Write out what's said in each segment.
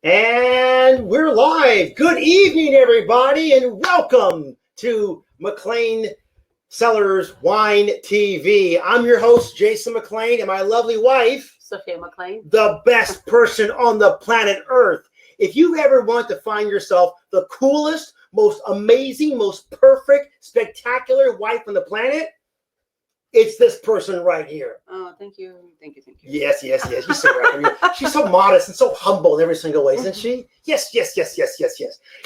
And we're live. Good evening, everybody, and welcome to McClain Cellars Wine TV. I'm your host, Jason McClain, and my lovely wife, Sophia McClain, the best person on the planet Earth. If you ever want to find yourself the coolest, most amazing, most perfect, spectacular wife on the planet, it's this person right here. Oh, thank you. Yes. You're so right. She's so modest and so humble in every single way, isn't she? Yes. You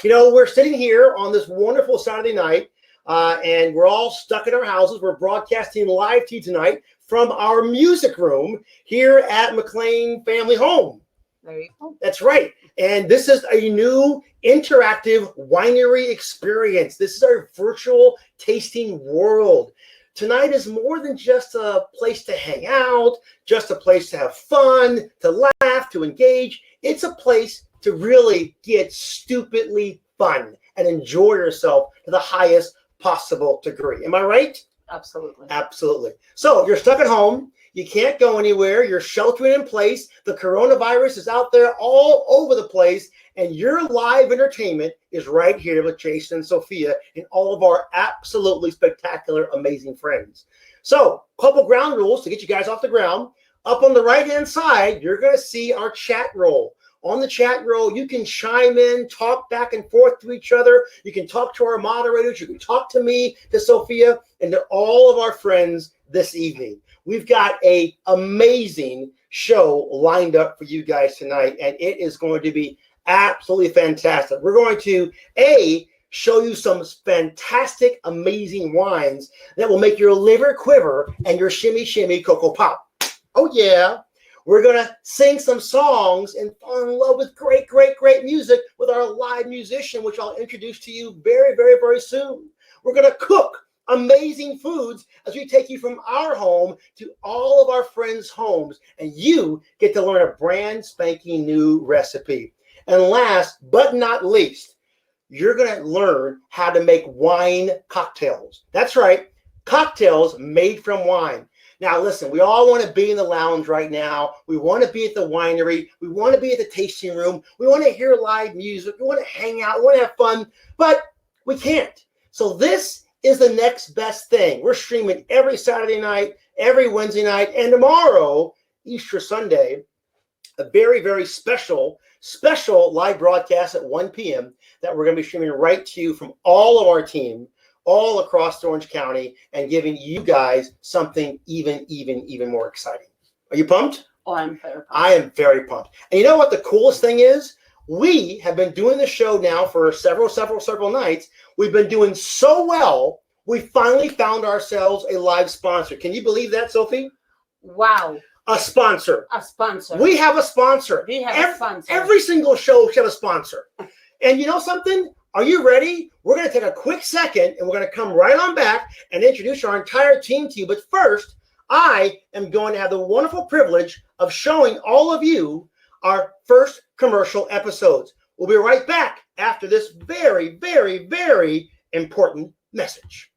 know, we're sitting here on this wonderful Saturday night, and we're all stuck in our houses. We're broadcasting live to you tonight from our music room here at McClain Family Home. There you go. That's right. And this is a new interactive winery experience. This is our virtual tasting world. Tonight is more than just a place to hang out, just a place to have fun, to laugh, to engage. It's a place to really get stupidly fun and enjoy yourself to the highest possible degree. Am I right? Absolutely. Absolutely. So you're stuck at home. You can't go anywhere. You're sheltering in place. The coronavirus is out there all over the place. And your live entertainment is right here with Jason and Sophia and all of our absolutely spectacular, amazing friends. So, couple ground rules to get you guys off the ground. Up on the right-hand side, you're going to see our chat roll. On the chat roll, you can chime in, talk back and forth to each other. You can talk to our moderators. You can talk to me, to Sophia, and to all of our friends this evening. We've got an amazing show lined up for you guys tonight, and it is going to be absolutely fantastic. We're going to, show you some fantastic, amazing wines that will make your liver quiver and your shimmy, shimmy, cocoa pop. Oh, yeah. We're going to sing some songs and fall in love with great music with our live musician, which I'll introduce to you very, very, very soon. We're going to cook amazing foods as we take you from our home to all of our friends' homes, and you get to learn a brand spanking new recipe. And last but not least, you're going to learn how to make wine cocktails. That's right, cocktails made from wine. Now, listen, we all want to be in the lounge right now. We want to be at the winery. We want to be at the tasting room. We want to hear live music. We want to hang out. We want to have fun, but we can't. So this is the next best thing. We're streaming every Saturday night, every Wednesday night, and tomorrow, Easter Sunday, a very, very special live broadcast at 1 p.m. that we're going to be streaming right to you from all of our team, all across Orange County, and giving you guys something even more exciting. Are you pumped? Oh, I'm very pumped. I am very pumped. And you know what the coolest thing is? We have been doing the show now for several nights. We've been doing so well, we finally found ourselves a live sponsor. Can you believe that, Sophie? Wow. A sponsor. We have a sponsor. Every single show should have a sponsor. And you know something? Are you ready? We're going to take a quick second, and we're going to come right on back and introduce our entire team to you. But first, I am going to have the wonderful privilege of showing all of you our first commercial episodes. We'll be right back after this very, very, very important message.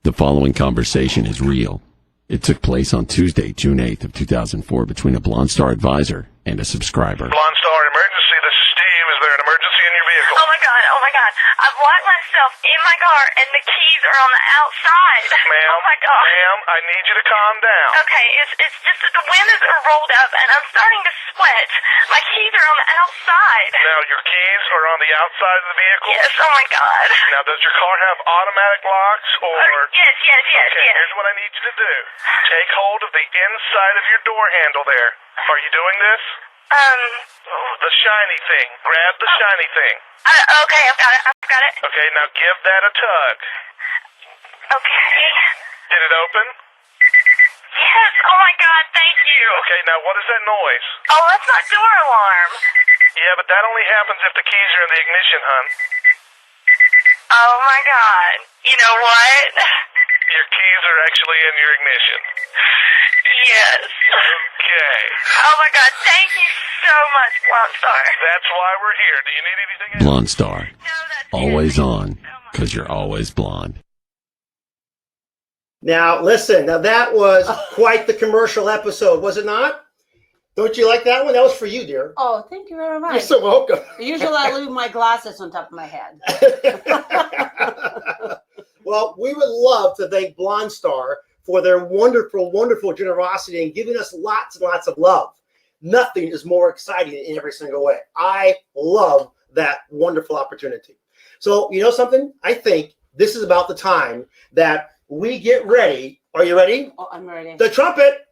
The following conversation is real. It took place on Tuesday, June 8th of 2004 between a Blonde Star advisor and a subscriber. Blonde Star emergency, this is Steve. Is there an emergency in your vehicle? Oh my god. I've locked myself in my car and the keys are on the outside. Ma'am, oh my god. Ma'am, I need you to calm down. Okay, it's just that the windows are rolled up and I'm starting to sweat. My keys are on the outside. Now, your keys are on the outside of the vehicle? Yes, oh my god. Now, does your car have automatic locks or... Yes. Okay, here's what I need you to do. Take hold of the inside of your door handle there. Are you doing this? The shiny thing. Grab the shiny thing. Okay, I've got it. Okay, now give that a tug. Okay. Did it open? Yes, oh my god, thank you. Okay, now what is that noise? Oh, that's my door alarm. Yeah, but that only happens if the keys are in the ignition, hon. Oh my god. You know what? Your keys are actually in your ignition. Yes. Okay. Oh my god, thank you so much, Blonde Star. That's why we're here. Do you need anything else? Blonde Star. No, that's Always it. on, because you're always blonde. Now, listen, that was quite the commercial episode, was it not? Don't you like that one? That was for you, dear. Oh, thank you very much. You're so welcome. Usually I leave my glasses on top of my head. Well, we would love to thank Blonde Star for their wonderful, wonderful generosity and giving us lots and lots of love. Nothing is more exciting in every single way. I love that wonderful opportunity. So, you know something? I think this is about the time that we get ready. Are you ready? Oh, I'm ready. The trumpet.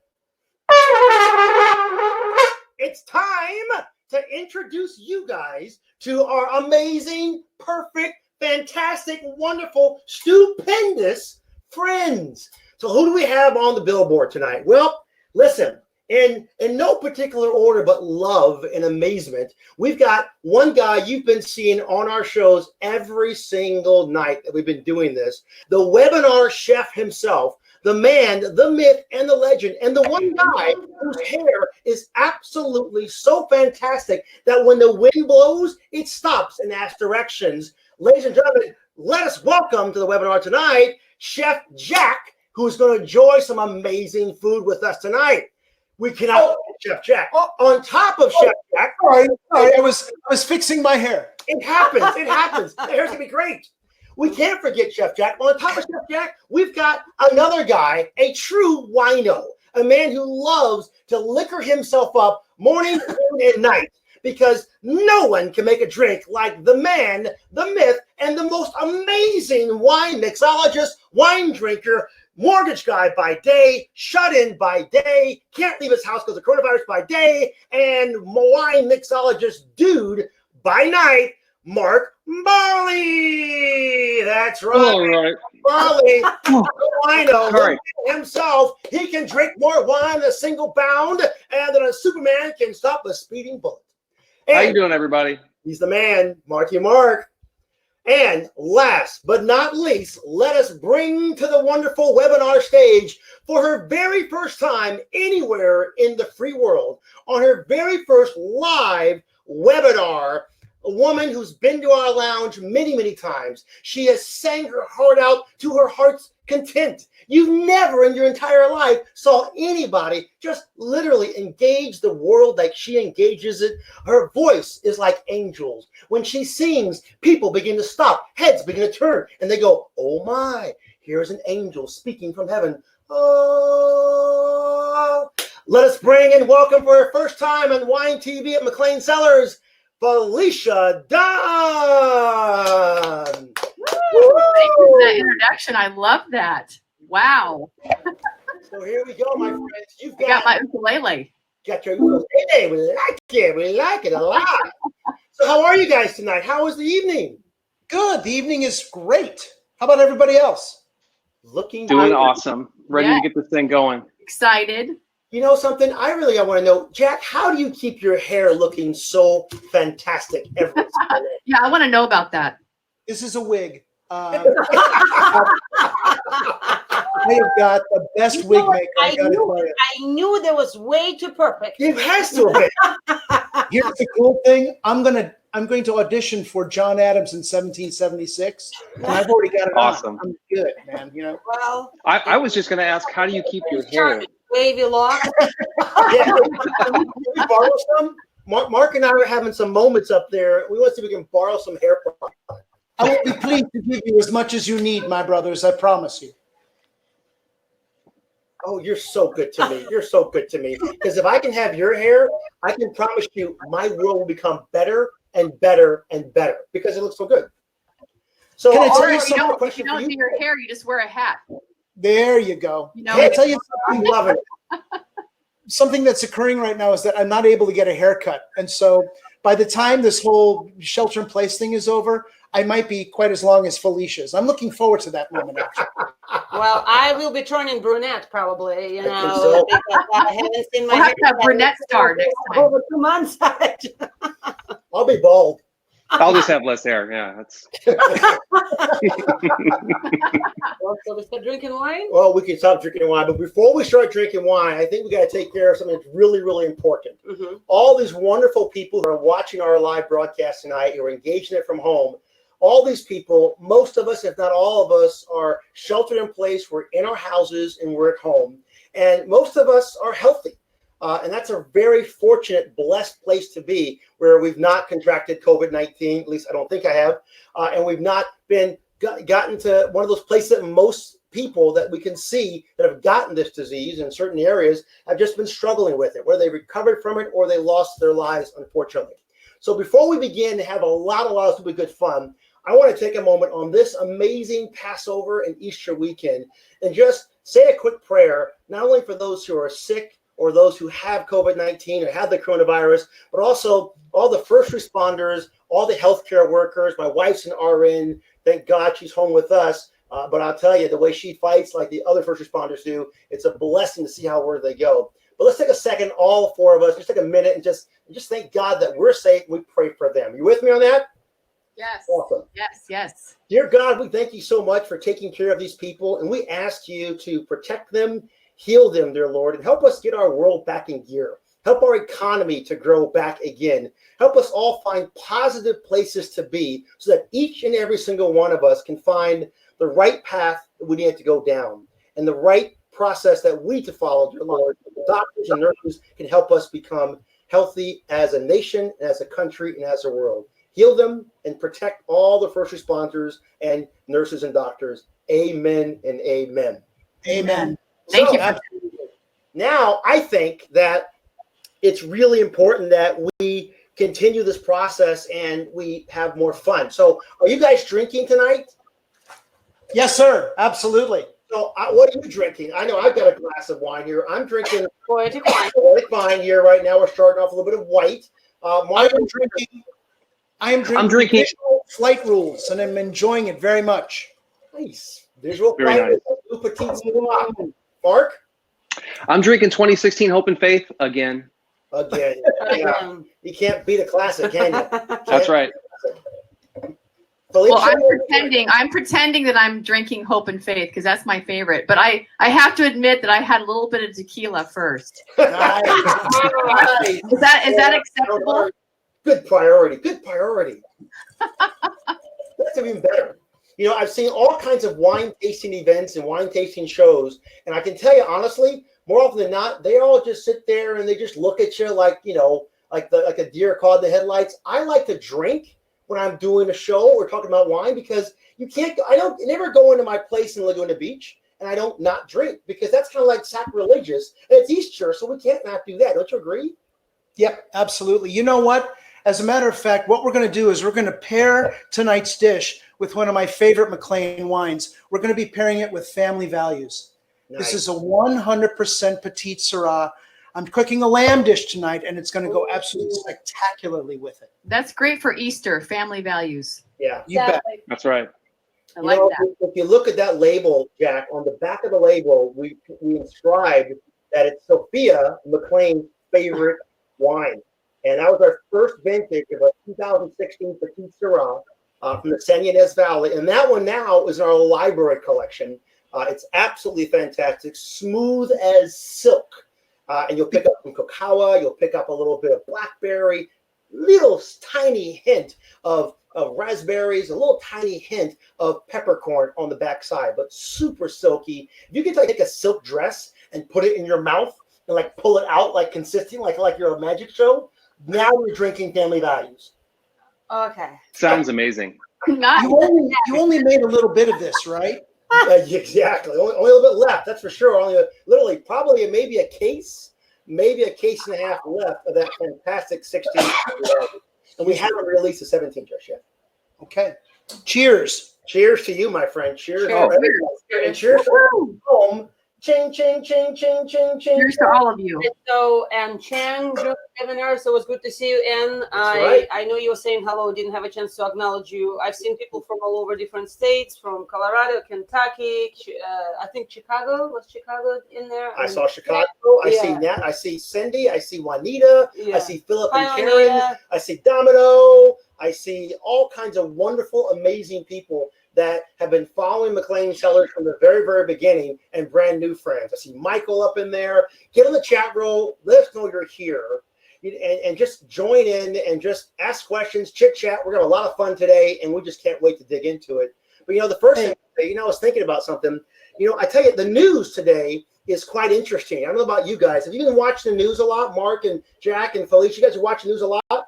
It's time to introduce you guys to our amazing, perfect, fantastic, wonderful, stupendous friends. So who do we have on the billboard tonight? Well, listen, in no particular order but love and amazement, we've got one guy you've been seeing on our shows every single night that we've been doing this, the webinar chef himself, the man, the myth, and the legend, and the one guy whose hair is absolutely so fantastic that when the wind blows, it stops and asks directions. Ladies and gentlemen, let us welcome to the webinar tonight, Chef Jack, who's going to enjoy some amazing food with us tonight. We cannot Chef Jack. On top of Chef Jack. Sorry, I was fixing my hair. It happens. It happens. The hair's going to be great. We can't forget Chef Jack. On top of Chef Jack, we've got another guy, a true wino, a man who loves to liquor himself up morning, noon, and night, because no one can make a drink like the man, the myth, and the most amazing wine mixologist, wine drinker, mortgage guy by day, shut in by day, can't leave his house because of coronavirus by day, and wine mixologist dude by night, Mark Barley. That's right. All right. Barley, the wino, All right. himself. He can drink more wine in a single bound, and then a Superman can stop a speeding bullet. And How you doing, everybody? he's the man, Marky Mark. And last but not least, let us bring to the wonderful webinar stage for her very first time anywhere in the free world, on her very first live webinar, a woman who's been to our lounge many, many times. She has sang her heart out to her heart's content. You never in your entire life saw anybody just literally engage the world like she engages it. Her voice is like angels. When she sings, people begin to stop, heads begin to turn, and they go, oh my, here's an angel speaking from heaven. Oh, let us bring and welcome for her first time on Wine TV at McClain Cellars, Felicia Dunn. Thank you for that introduction. I love that. Wow. So here we go, my friends. You've I got my ukulele. got your ukulele. We like it. We like it a lot. So how are you guys tonight? How was the evening? Good. The evening is great. How about everybody else? Looking Doing good. awesome. Ready Yeah. to get this thing going. Excited. You know something? I want to know, Jack, how do you keep your hair looking so fantastic every single day? Yeah, I want to know about that. This is a wig. I have got the best wig maker. I gotta tell you. I knew there was way too perfect. It has to have been. Here's the cool thing. I'm going to audition for John Adams in 1776, and I've already got it Awesome. on. I'm good, man. You know. Well, I was just going to ask, how do you keep your hair? wavy lock. Yeah. Can we borrow some? Mark and I are having some moments up there. We want to see if we can borrow some hair products. I will be pleased to give you as much as you need, my brothers. I promise you. Oh, you're so good to me. You're so good to me. Because if I can have your hair, I can promise you my world will become better and better and better because it looks so good. So Can I tell Or you if you something? don't, question for do you? your hair, you just wear a hat. There you go. You know, Can I tell you I'm something? loving it. Something that's occurring right now is that I'm not able to get a haircut. And so by the time this whole shelter in place thing is over, I might be quite as long as Felicia's. I'm looking forward to that moment, actually. Well, I will be turning brunette probably, you I think know, so. because I haven't seen my We'll have to have haircut brunette star next time. over 2 months. I'll be bald. I'll just have less hair. Yeah, that's. Well, so we start drinking wine? Well, we can stop drinking wine. But before we start drinking wine, I think we got to take care of something that's really, really important. Mm-hmm. All these wonderful people who are watching our live broadcast tonight, who are engaging it from home, all these people, most of us, if not all of us, are sheltered in place. We're in our houses and we're at home. And most of us are healthy. And that's a very fortunate, blessed place to be, where we've not contracted COVID-19. At least I don't think I have. And we've not gotten to one of those places that most people that we can see that have gotten this disease in certain areas have just been struggling with it, whether they recovered from it or they lost their lives, unfortunately. So before we begin to have a lot of super good fun, I want to take a moment on this amazing Passover and Easter weekend and just say a quick prayer, not only for those who are sick or those who have COVID-19 or have the coronavirus, but also all the first responders, all the healthcare workers. My wife's an RN. Thank God she's home with us. But I'll tell you, the way she fights like the other first responders do, it's a blessing to see how where they go. But let's take a second, all four of us, just take a minute and just thank God that we're safe and we pray for them. You with me on that? Yes. Awesome. Yes. Dear God, we thank you so much for taking care of these people, and we ask you to protect them, heal them, dear Lord, and help us get our world back in gear. Help our economy to grow back again. Help us all find positive places to be so that each and every single one of us can find the right path that we need to go down and the right process that we need to follow, dear Lord. The doctors and nurses can help us become healthy as a nation, as a country, and as a world. Heal them and protect all the first responders and nurses and doctors. Amen and amen. Amen. Thank you. Now, I think that it's really important that we continue this process and we have more fun. So are you guys drinking tonight? Yes, sir. Absolutely. So what are you drinking? I know I've got a glass of wine here. I'm drinking Poetic wine. poetic wine here right now. We're starting off a little bit of white. I am drinking Visual Flight Rules, and I'm enjoying it very much. Nice. Visual Very Flight. nice. Mark? I'm drinking 2016 Hope and Faith again. Again. Yeah. You can't beat a classic, can you? That's right. Felicia? Well, I'm pretending that I'm drinking Hope and Faith because that's my favorite. But I have to admit that I had a little bit of tequila first. Nice. Is that acceptable? Good priority. Good priority. That's even better. You know, I've seen all kinds of wine tasting events and wine tasting shows, and I can tell you honestly, more often than not, they all just sit there and they just look at you like, you know, like a deer caught in the headlights. I like to drink when I'm doing a show or talking about wine because I never go into my place in Laguna Beach and I don't not drink because that's kind of like sacrilegious. And it's Easter, so we can't not do that. Don't you agree? Yep, absolutely. You know what? As a matter of fact, what we're going to do is we're going to pair tonight's dish with one of my favorite McClain wines. We're going to be pairing it with Family Values. Nice. This is a 100% Petite Syrah. I'm cooking a lamb dish tonight, and it's going to go absolutely spectacularly with it. That's great for Easter, Family Values. Yeah. You bet. That's right. I like that. If you look at that label, Jack, on the back of the label, we inscribed that it's Sophia McClain's favorite wine. And that was our first vintage of a 2016 Petite Syrah from the San Ynez Valley. And that one now is in our library collection. It's absolutely fantastic, smooth as silk. And you'll pick up some cacao, you'll pick up a little bit of blackberry, little tiny hint of raspberries, a little tiny hint of peppercorn on the backside, but super silky. If you could take a silk dress and put it in your mouth and like pull it out like consistent, like you're a magic show, now you're drinking Family Values. Okay. Sounds amazing. Nice. You only made a little bit of this, right? Exactly. Only a little bit left. That's for sure. Literally, probably maybe a case and a half left of that fantastic 16. And we haven't released the 17 just yet. Okay. Cheers. Cheers to you, my friend. Cheers. Cheers. And cheers to home. Ching, ching, ching, ching, ching, ching. Cheers to all of you. So, and Chen, Joe, Kevin, so it was good to see you. And right. I know you were saying hello, didn't have a chance to acknowledge you. I've seen people from all over different states, from Colorado, Kentucky, I think Chicago. Was Chicago in there? I saw Chicago. I see Nat. I see Cindy. I see Juanita. Yeah. I see Philip and Hi, Karen. Juanita. I see Domino. I see all kinds of wonderful, amazing people that have been following McClain Cellars from the very, very beginning and brand new friends. I see Michael up in there. Get in the chat room. Let us know you're here. And just join in and just ask questions, chit chat. We're going to have a lot of fun today, and we just can't wait to dig into it. But, the first thing, I was thinking about something. I tell you, the news today is quite interesting. I don't know about you guys. Have you been watching the news a lot, Mark and Jack and Felicia? You guys are watching the news a lot?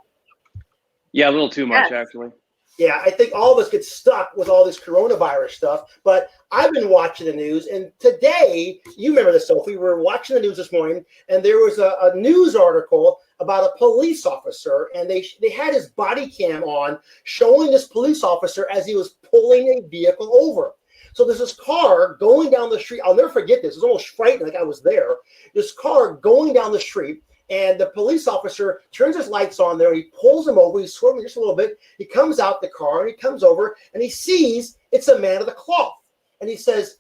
Yeah, a little too much, Yes. actually. Yeah, I think all of us get stuck with all this coronavirus stuff. But I've been watching the news, and today, you remember this, Sophie, we were watching the news this morning, and there was a news article about a police officer, and they had his body cam on showing this police officer as he was pulling a vehicle over. So there's this car going down the street. I'll never forget this. It was almost frightening, like I was there. This car going down the street, and the police officer turns his lights on there. He pulls him over. He's swerving just a little bit. He comes out the car, and he comes over, and he sees it's a man of the cloth. And he says,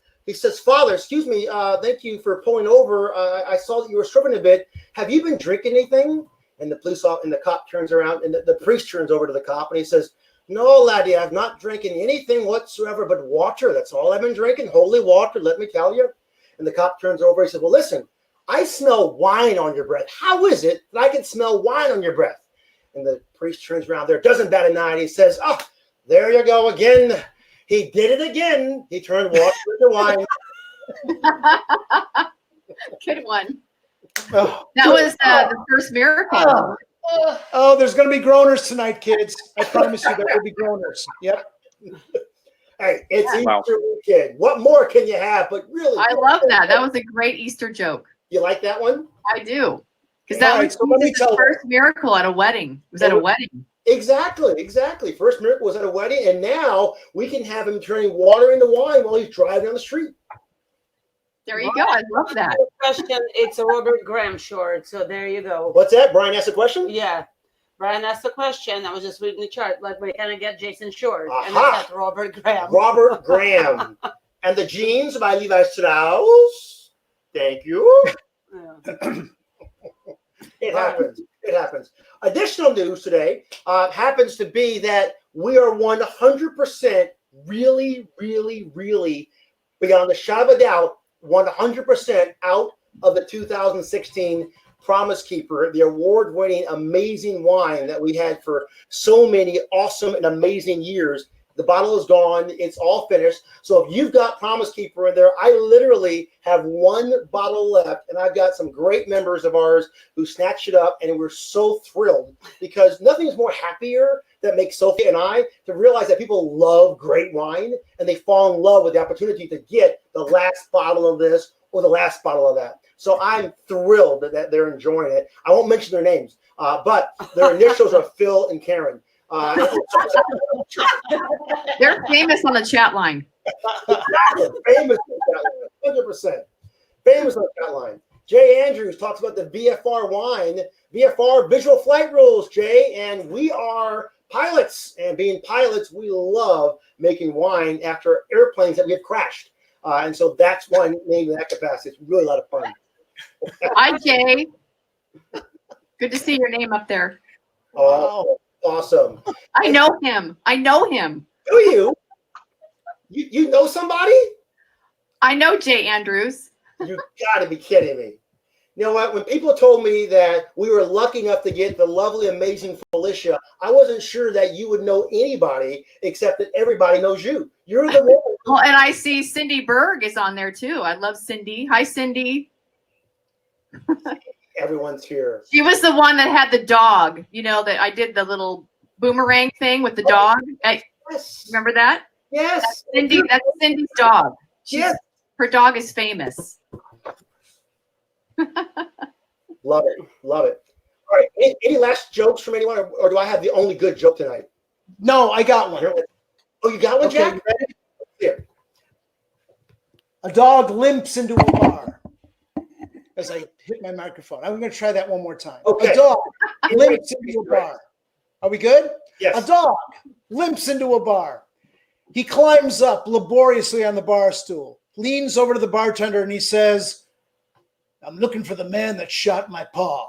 "Father, excuse me. Thank you for pulling over. I saw that you were swerving a bit. Have you been drinking anything?" And the cop turns around, and the priest turns over to the cop, and he says, "No, laddie, I've not drinking anything whatsoever but water. That's all I've been drinking, holy water, let me tell you." And the cop turns over. He says, "Well, listen, I smell wine on your breath. How is it that I can smell wine on your breath?" And the priest turns around there, doesn't bat an eye. He says, "Oh, there you go again. He did it again. He turned water into wine." Good one. Oh, That was the first miracle. oh, there's going to be groaners tonight, kids. I promise you there will be groaners. Yep. Hey, it's Wow. Easter weekend. What more can you have? But really, I love that. That was a great Easter joke. you like that one? I do. Because that All right, was so let me Jesus' tell you. first miracle at a wedding. It was at a wedding. Exactly. First miracle was at a wedding, and now we can have him turning water into wine while he's driving down the street. There you go. I love that. Question. It's a Robert Graham short. So there you go. What's that? Brian asked a question? Yeah. Brian asked the question. I was just reading the chart. Like, where can I get Jason Short? And Aha. it's at Robert Graham. Robert Graham. And the jeans by Levi Strauss. Thank you. Yeah. It happens. Additional news today happens to be that we are 100% really, beyond a shadow of a doubt, 100% out of the 2016 Promise Keeper, the award-winning amazing wine that we had for so many awesome and amazing years. The bottle is gone. It's all finished. So if you've got Promise Keeper in there, I literally have one bottle left, and I've got some great members of ours who snatched it up, and we're so thrilled because nothing is more happier that makes Sophie and I to realize that people love great wine, and they fall in love with the opportunity to get the last bottle of this or the last bottle of that. So I'm thrilled that they're enjoying it. I won't mention their names, but their initials are Phil and Karen. They're famous on the chat line. Famous, 100%. Famous on the chat line. Jay Andrews talks about the VFR wine, VFR visual flight rules, Jay, and we are pilots. And being pilots, we love making wine after airplanes that we have crashed. And so that's one name in that capacity. It's really a lot of fun. Hi, Jay. Good to see your name up there. Oh, awesome. I know him. Who are you? You know somebody? I know Jay Andrews. You gotta be kidding me. You know what? When people told me that we were lucky enough to get the lovely, amazing Felicia, I wasn't sure that you would know anybody except that everybody knows you. You're the one. Well, and I see Cindy Berg is on there too. I love Cindy. Hi, Cindy. Everyone's here. She was the one that had the dog. You know, that I did the little boomerang thing with the dog. Yes. Remember that? Yes. That's Cindy's dog. Yes. Her dog is famous. Love it. All right. Any last jokes from anyone, or do I have the only good joke tonight? No, I got one. Oh, you got one, Okay, Jack? you ready? Here. A dog limps into a bar. As I hit my microphone, I'm going to try that one more time. Okay. A dog limps into a bar. Are we good? Yes. A dog limps into a bar. He climbs up laboriously on the bar stool, leans over to the bartender, and he says, "I'm looking for the man that shot my paw."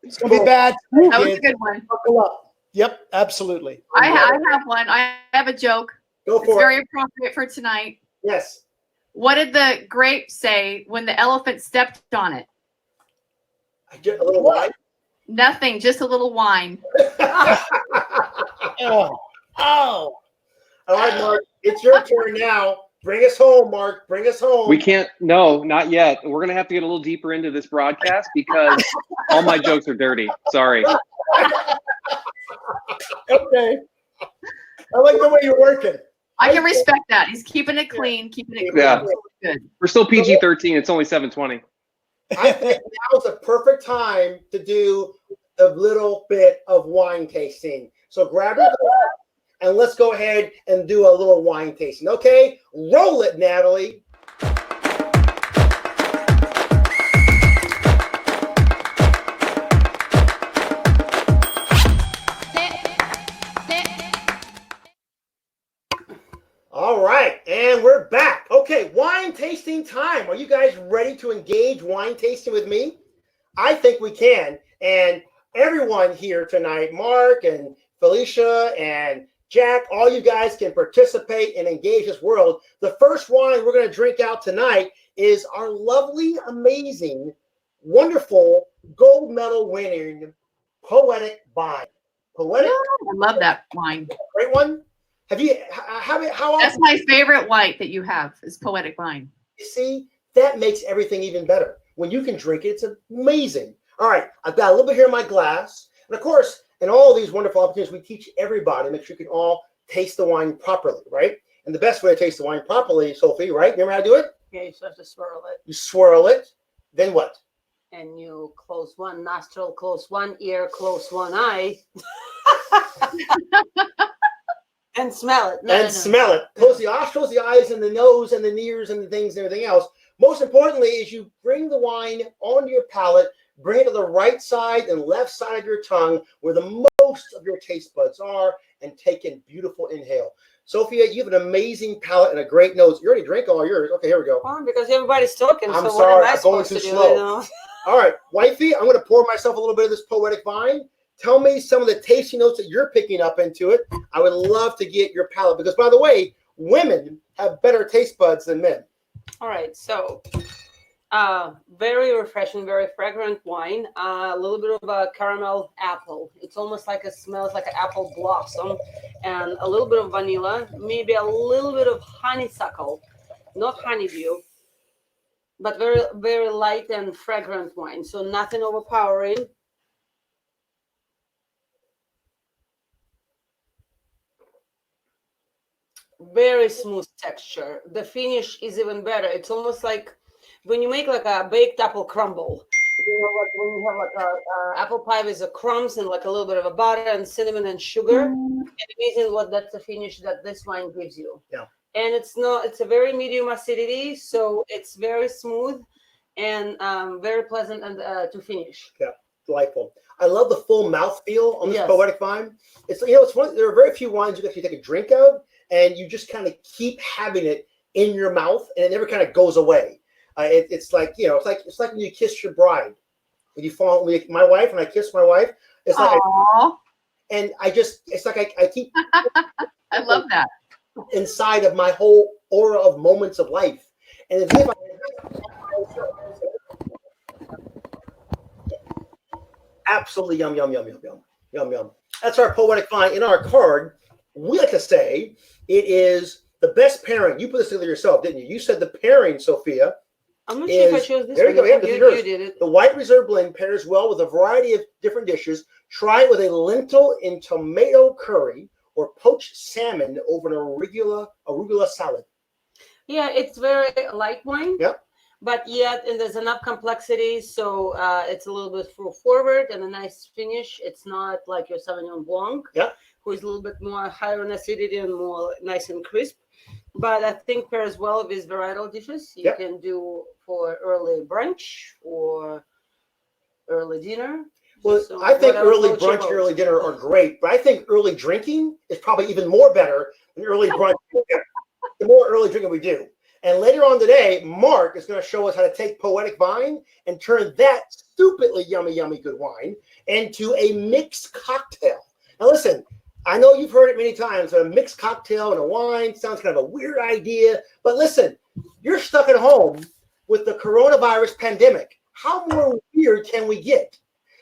It's going to be bad. That was a good one. Buckle up. Yep, absolutely. I have one. I have a joke. Go It's for very it. appropriate for tonight. Yes. What did the grape say when the elephant stepped on it? I get a little wine. Nothing, just a little wine. Oh. All right, Mark, it's your turn now. Bring us home, Mark. Bring us home. We can't. No, not yet. We're gonna have to get a little deeper into this broadcast because all my jokes are dirty. Sorry. Okay. I like the way you're working. I can respect that. He's keeping it clean, keeping it clean. Yeah. Good. We're still PG-13. It's only 7:20. I think now is the perfect time to do a little bit of wine tasting. So grab your glass and let's go ahead and do a little wine tasting. Okay, roll it, Natalie. All right, and we're back. Okay, wine tasting time. Are you guys ready to engage wine tasting with me? I think we can. And everyone here tonight, Mark and Felicia and Jack, all you guys can participate and engage this world. The first wine we're going to drink out tonight is our lovely, amazing, wonderful gold medal winning Poetic Vine. Poetic? I love that wine. Great one. Have you, how often? That's my favorite white that you have is Poetic Vine. You see, that makes everything even better. When you can drink it, it's amazing. All right, I've got a little bit here in my glass. And of course, in all these wonderful opportunities, we teach everybody, make sure you can all taste the wine properly, right? And the best way to taste the wine properly, Sophie, right? Remember how to do it? Yeah, you have to swirl it. You swirl it. Then what? And you close one nostril, close one ear, close one eye. And smell it. Smell it. Close the nostrils, the eyes, and the nose, and the ears, and the things, and everything else. Most importantly is you bring the wine onto your palate, bring it to the right side and left side of your tongue where the most of your taste buds are, and take in beautiful inhale. Sophia, you have an amazing palate and a great nose. You already drank all yours. Okay, here we go. Well, because everybody's talking. I'm so sorry, what am I I'm going supposed too to do, slow. you know? All right, wifey, I'm going to pour myself a little bit of this Poetic Vine. Tell me some of the tasty notes that you're picking up into it. I would love to get your palate because, by the way, women have better taste buds than men. All right, so very refreshing, very fragrant wine. A little bit of a caramel apple. It's almost like it smells like an apple blossom, and a little bit of vanilla, maybe a little bit of honeysuckle, not honeydew, but very, very light and fragrant wine. So nothing overpowering. Very smooth texture. The finish is even better. It's almost like when you make like a baked apple crumble. You know, like when you have like a apple pie with the crumbs and like a little bit of a butter and cinnamon and sugar. And amazing what that's the finish that this wine gives you. Yeah. And it's a very medium acidity, so it's very smooth and very pleasant and to finish. Yeah, delightful. I love the full mouthfeel on this Yes. Poetic Vine. It's it's one. There are very few wines you can actually take a drink of, and you just kind of keep having it in your mouth, and it never kind of goes away. It's like it's like when you kiss your bride. When you fall, my wife, when I kiss my wife, it's like, and it's like I keep. I love that. Inside of my whole aura of moments of life, and it's if absolutely yum. That's our Poetic Vine. In our card, we like to say it is the best pairing. You put this together yourself, didn't you? You said the pairing, Sophia. I'm not sure if I chose this. There you go. Yeah, you did it. The White Reserve blend pairs well with a variety of different dishes. Try it with a lentil and tomato curry or poached salmon over an arugula salad. Yeah, it's very light wine. Yep. But yet, and there's enough complexity, so it's a little bit fruit forward and a nice finish. It's not like your Sauvignon Blanc, who is a little bit more higher in acidity and more nice and crisp. But I think pairs well with varietal dishes. You can do for early brunch or early dinner. Well, So I think whatever early floats your brunch and boat. early dinner are great, but I think early drinking is probably even more better than early brunch. The more early drinking we do. And later on today, Mark is going to show us how to take Poetic Vine and turn that stupidly yummy good wine into a mixed cocktail. Now listen, I know you've heard it many times, a mixed cocktail and a wine sounds kind of a weird idea, but listen, you're stuck at home with the coronavirus pandemic. How more weird can we get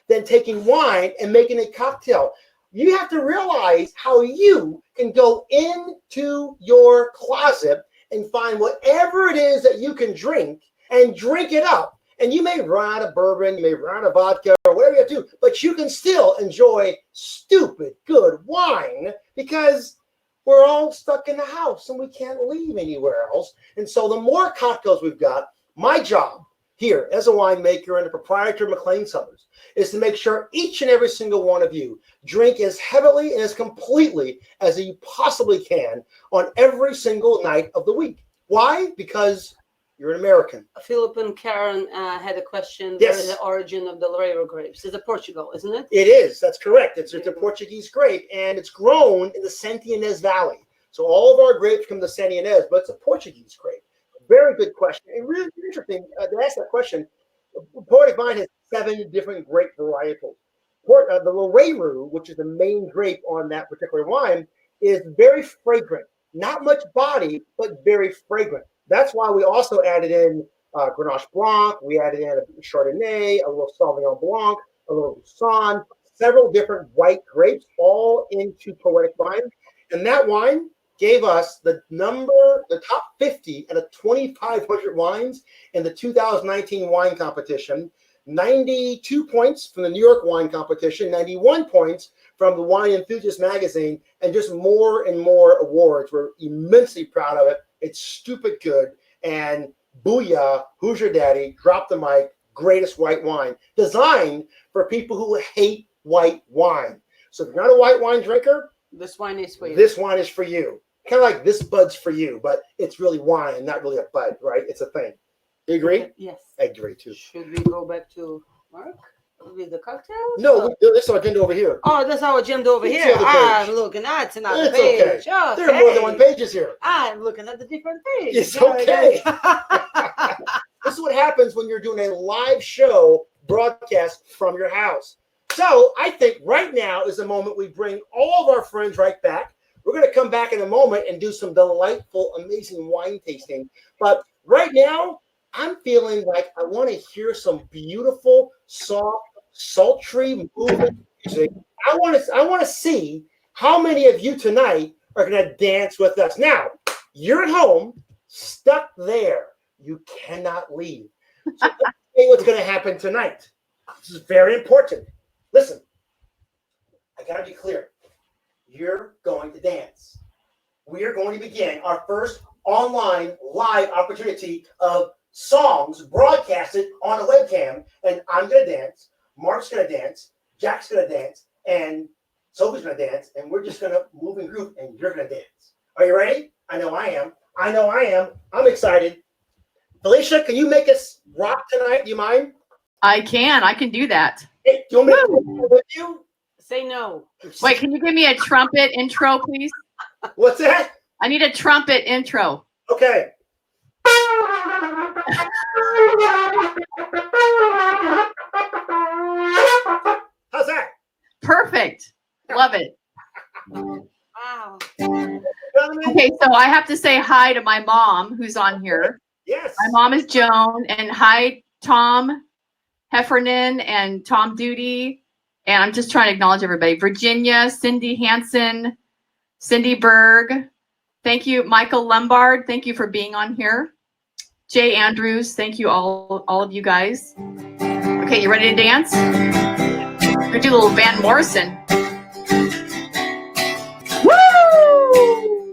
than taking wine and making a cocktail? you have to realize how you can go into your closet and find whatever it is that you can drink and drink it up. And you may run out of bourbon, you may run out of vodka, or whatever you have to do, but you can still enjoy stupid good wine because we're all stuck in the house and we can't leave anywhere else. And so the more cocktails we've got, my job here as a winemaker and a proprietor of McClain Cellars is to make sure each and every single one of you drink as heavily and as completely as you possibly can on every single night of the week. Why? Because you're an American. Philip and Karen had a question. Yes. What is the origin of the Loureiro grapes? It's a Portugal, isn't it? It is. That's correct. It's a Portuguese grape, and it's grown in the Santa Ynez Valley. So all of our grapes come to Santa Ynez, but it's a Portuguese grape. Very good question. And really interesting to ask that question. Poetic Vine has 7 different grape varietals. The Loureiro, which is the main grape on that particular wine, is very fragrant. Not much body, but very fragrant. That's why we also added in Grenache Blanc. We added in a Chardonnay, a little Sauvignon Blanc, a little Roussanne, several different white grapes, all into Poetic Vine. And that wine gave us the top 50 out of 2,500 wines in the 2019 wine competition, 92 points from the New York Wine Competition, 91 points from the Wine Enthusiast magazine, and just more and more awards. We're immensely proud of it. It's stupid good. And booyah, who's your daddy? Drop the mic. Greatest white wine. Designed for people who hate white wine. So if you're not a white wine drinker, this wine is for you. This wine is for you. Kind of like this bud's for you, but it's really wine, not really a bud, right? It's a thing. You agree? Yes. I agree too. Should we go back to Mark with the cocktails? No, this is our agenda over here. Oh, that's our agenda over It's here. the other page. I'm looking at another It's page. okay. There are more than one pages here. I'm looking at the different page. It's okay. This is what happens when you're doing a live show broadcast from your house. So I think right now is the moment we bring all of our friends right back. We're going to come back in a moment and do some delightful, amazing wine tasting. But right now, I'm feeling like I want to hear some beautiful, soft, sultry, moving music. I want to see how many of you tonight are going to dance with us. Now, you're at home, stuck there. You cannot leave. So let's see what's going to happen tonight. This is very important. Listen, I got to be clear. You're going to dance. We are going to begin our first online live opportunity of songs broadcasted on a webcam, and I'm going to dance. Mark's going to dance. Jack's going to dance, and Sophie's going to dance, and we're just going to move and group, and you're going to dance. Are you ready? I know I am. I'm excited. Felicia, can you make us rock tonight? Do you mind? I can do that. Hey, do you want me to do it with you? Say no. Wait, can you give me a trumpet intro, please? What's that? I need a trumpet intro. Okay. How's that? Perfect. Love it. Wow. Okay, so I have to say hi to my mom who's on here. Yes. My mom is Joan, and hi Tom Heffernan and Tom Duty. And I'm just trying to acknowledge everybody. Virginia, Cindy Hansen, Cindy Berg. Thank you, Michael Lombard. Thank you for being on here. Jay Andrews. Thank you all of you guys. Okay, you ready to dance? We're gonna do a little Van Morrison. Woo!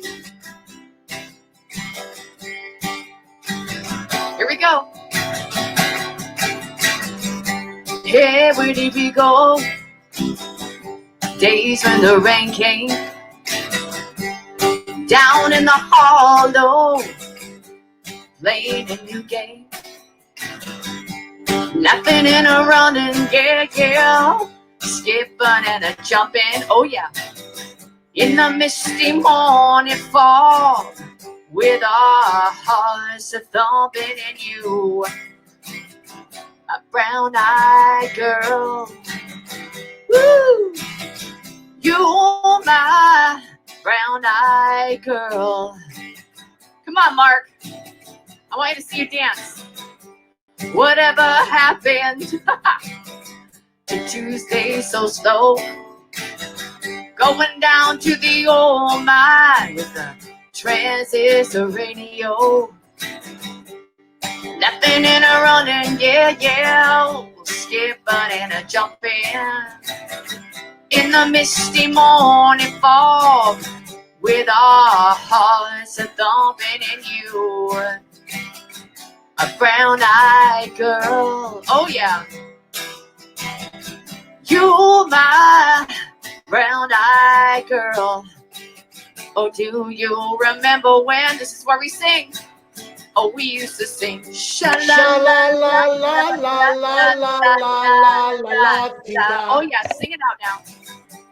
Here we go. Hey, where did we go? Days when the rain came down in the hollow, playing a new game, laughing and a running, yeah, skipping and a jumping, oh yeah, in the misty morning fall, with our hearts a thumping in you, a brown-eyed girl. Woo! You're my brown-eyed girl. Come on, Mark. I want you to see you dance. Whatever happened to Tuesday so slow? Going down to the old mine with the transistor radio. Laughing and a running, yeah. Skipping and a jumping. In the misty morning fog. With our hearts a thumping in you. A brown-eyed girl. Oh, yeah. You, my brown-eyed girl. Oh, do you remember when? This is where we sing. Oh, we used to sing. Sha-la-la-la-la-la-la-la-la-la-la-la-la. Oh, yeah, sing it out now.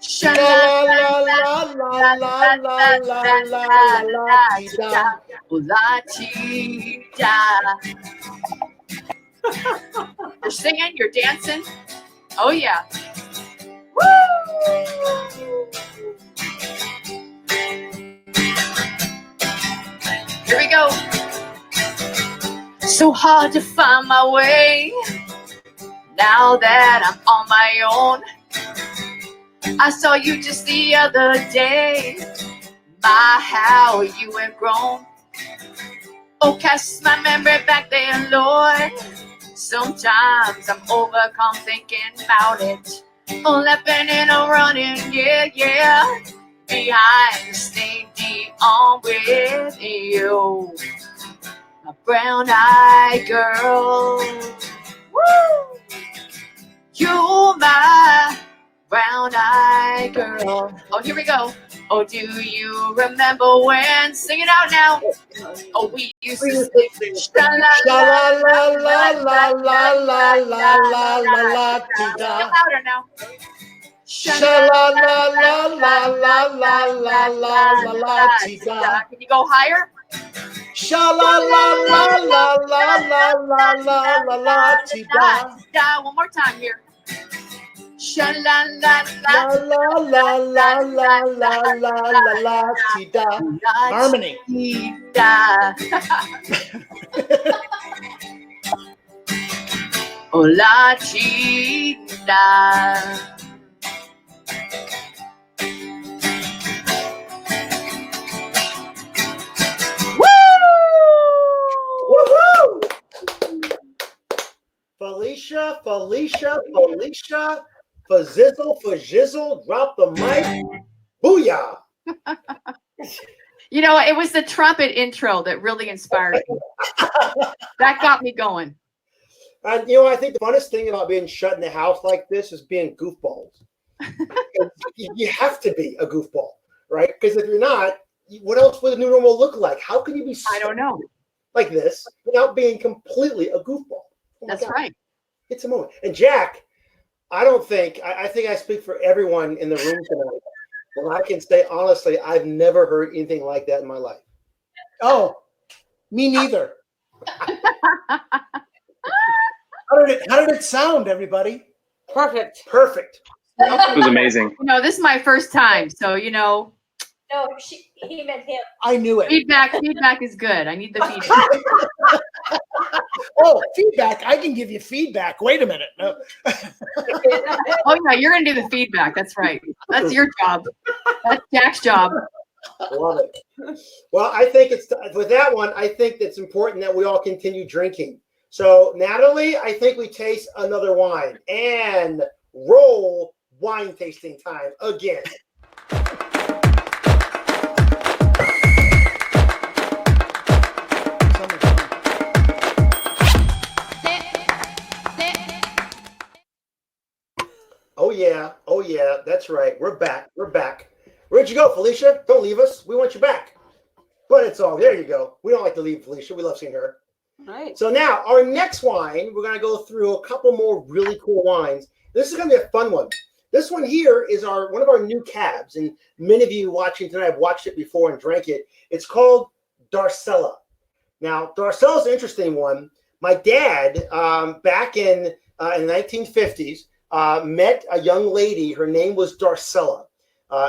Sha-la-la-la-la-la-la-la-la-la-la-la-la-la. You're singing, you're dancing. Oh, yeah. Woo! Here we go. So hard to find my way now that I'm on my own. I saw you just the other day. My, how you have grown. Oh, cast my memory back there, Lord. Sometimes I'm overcome thinking about it. Oh, laughing and a running, yeah. Behind the stage on with you. A brown-eyed girl. Woo! You, my brown-eyed girl. Oh, here we go. Oh, do you remember when? Sing it out now. Oh, we used to sing. Sha-la-la-la-la-la-la-la-la-la-la-la-la-la-la. Louder now. Sha-la-la-la-la-la-la-la-la-la-la-la. Can you go higher? Sha-la-la-la-la-la-la-la-la-la-la. One more time here. Sha-la-la-la-la-la-la-la-la-la-la-la. Harmony. Oh, la chita. Woohoo! Felicia, Fazizzle, drop the mic. Booyah! You know, it was the trumpet intro that really inspired me. That got me going. And I think the funnest thing about being shut in the house like this is being goofballs. You have to be a goofball, right? Because if you're not, what else would a new normal look like? How can you be I don't know. like this without being completely a goofball? Oh That's God. right. It's a moment. And Jack, I think I speak for everyone in the room tonight. And I can say honestly, I've never heard anything like that in my life. Oh, me neither. How did it sound, everybody? Perfect. It was amazing. This is my first time, so No, he meant him. I knew it. feedback is good. I need the feedback. Oh, feedback. I can give you feedback. Wait a minute. No. Oh yeah, you're gonna do the feedback. That's right. That's your job. That's Jack's job. Love it. Well, I think with that one, I think it's important that we all continue drinking. So, Natalie, I think we taste another wine and roll wine tasting time again. Oh yeah, that's right. We're back. Where'd you go, Felicia? Don't leave us. We want you back. But it's all there you go. We don't like to leave Felicia. We love seeing her. All right. So now our next wine, we're gonna go through a couple more really cool wines. This is gonna be a fun one. This one here is one of our new cabs, and many of you watching tonight have watched it before and drank it. It's called Darcella. Now, Darcella's an interesting one. My dad, back in the 1950s, met a young lady. Her name was Darcella.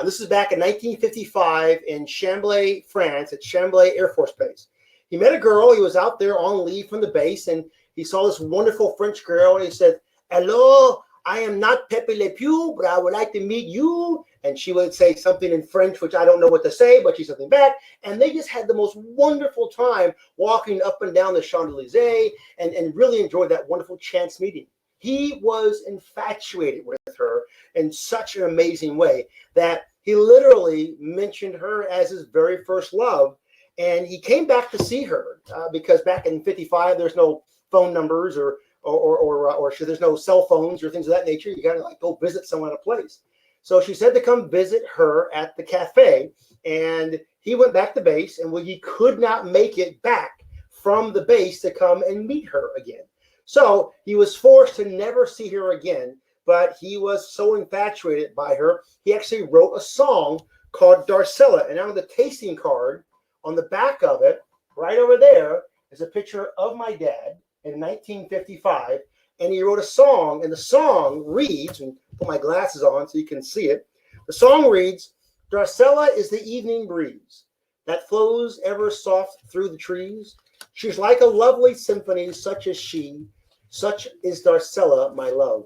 This is back in 1955 in Chambly, France, at Chambly Air Force Base. He met a girl. He was out there on leave from the base, and he saw this wonderful French girl, and he said, "Hello, I am not Pepe Le Pew, but I would like to meet you. And she would say something in French, which I don't know what to say, but she's something back. And they just had the most wonderful time walking up and down the Champs-Élysées and really enjoyed that wonderful chance meeting. He was infatuated with her in such an amazing way that he literally mentioned her as his very first love. And he came back to see her because back in 55, there's no phone numbers or there's no cell phones or things of that nature. You got to like go visit someone at a place. So she said to come visit her at the cafe, and he went back to base, and he could not make it back from the base to come and meet her again. So he was forced to never see her again, but he was so infatuated by her, he actually wrote a song called Darcella. And on the tasting card, on the back of it, right over there, is a picture of my dad in 1955. And he wrote a song, and the song reads, and put my glasses on so you can see it. The song reads, Darcella is the evening breeze that flows ever soft through the trees. She's like a lovely symphony, such as she, such is Darcella, my love.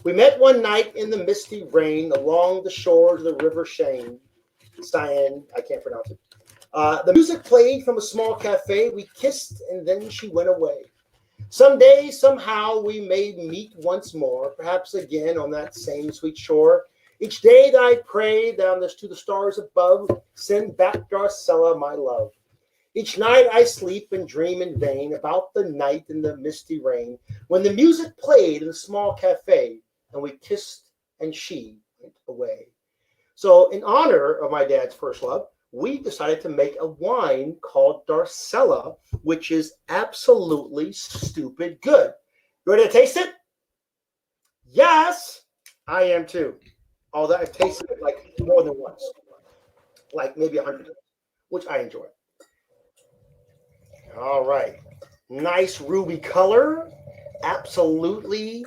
We met one night in the misty rain along the shores of the river Seine, I can't pronounce it. The music played from a small cafe. We kissed, and then she went away. Someday, somehow, we may meet once more, perhaps again on that same sweet shore. Each day that I pray down to the stars above, send back Darcella, my love. Each night I sleep and dream in vain about the night in the misty rain, when the music played in the small cafe, and we kissed and she went away. So in honor of my dad's first love, we decided to make a wine called Darcella, which is absolutely stupid good. You ready to taste it? Yes, I am too. Although I've tasted it like more than once, like maybe 100, which I enjoy. All right, nice ruby color, absolutely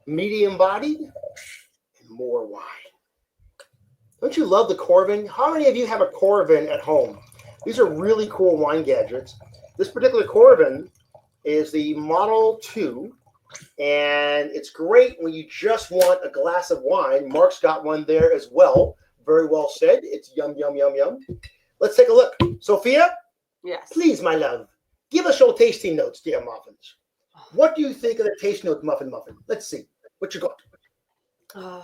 medium bodied, and more wine. Don't you love the Corvin? How many of you have a Corvin at home? These are really cool wine gadgets. This particular Corvin is the Model 2, and it's great when you just want a glass of wine. Mark's got one there as well. Very well said. It's yum, yum, yum, yum. Let's take a look. Sophia? Yes. Please, my love, give us your tasting notes, dear muffins. What do you think of the tasting notes, muffin? Let's see. What you got? A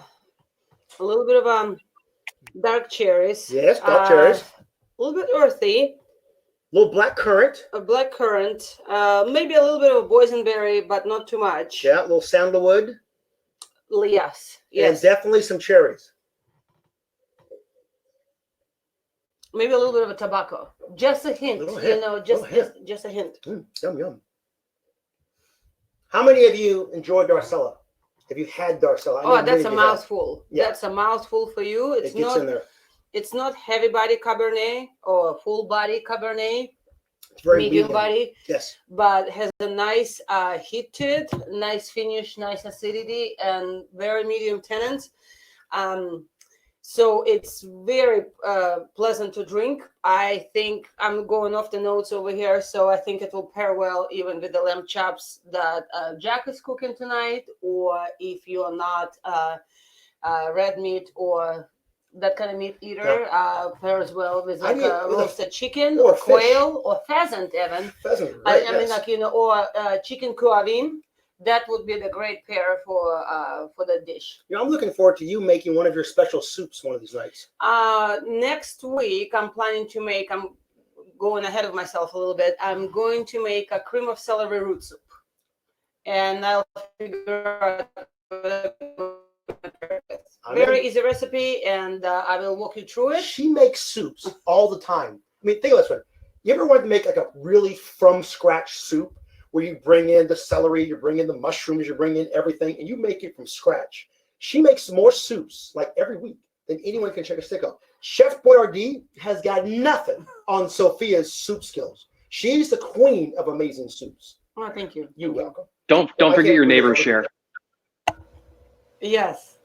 little bit of dark cherries. Yes, dark cherries. A little bit earthy. A little black currant. A black currant. Maybe a little bit of a boysenberry, but not too much. Yeah, a little sandalwood. Yes. And definitely some cherries. Maybe a little bit of a tobacco. Just a hint, just a hint. Yum, yum. How many of you enjoyed Darcella? Have you had Darcella? That's a mouthful. Yeah. That's a mouthful for you. It gets in there. It's not heavy body Cabernet or full body Cabernet. It's very medium body. Yes. But has a nice heat to it, nice finish, nice acidity, and very medium tannins. So it's very pleasant to drink. I think I'm going off the notes over here, so I think it will pair well even with the lamb chops that Jack is cooking tonight, or if you're not red meat or that kind of meat eater, pairs well with like a roasted chicken or quail or pheasant even. Pheasant, right, or chicken cuavin. That would be the great pair for the dish. I'm looking forward to you making one of your special soups one of these nights. Next week, I'm planning to make, I'm going ahead of myself a little bit, I'm going to make a cream of celery root soup. And I'll figure out very easy recipe, and I will walk you through it. She makes soups all the time. I mean, think of this one. You ever want to make like a really from scratch soup? Where you bring in the celery, you bring in the mushrooms, you bring in everything, and you make it from scratch. She makes more soups like every week than anyone can check a stick on. Chef Boyardee has got nothing on Sophia's soup skills. She's the queen of amazing soups. Oh, thank you. You're welcome. Don't forget your neighbor's share. Yes.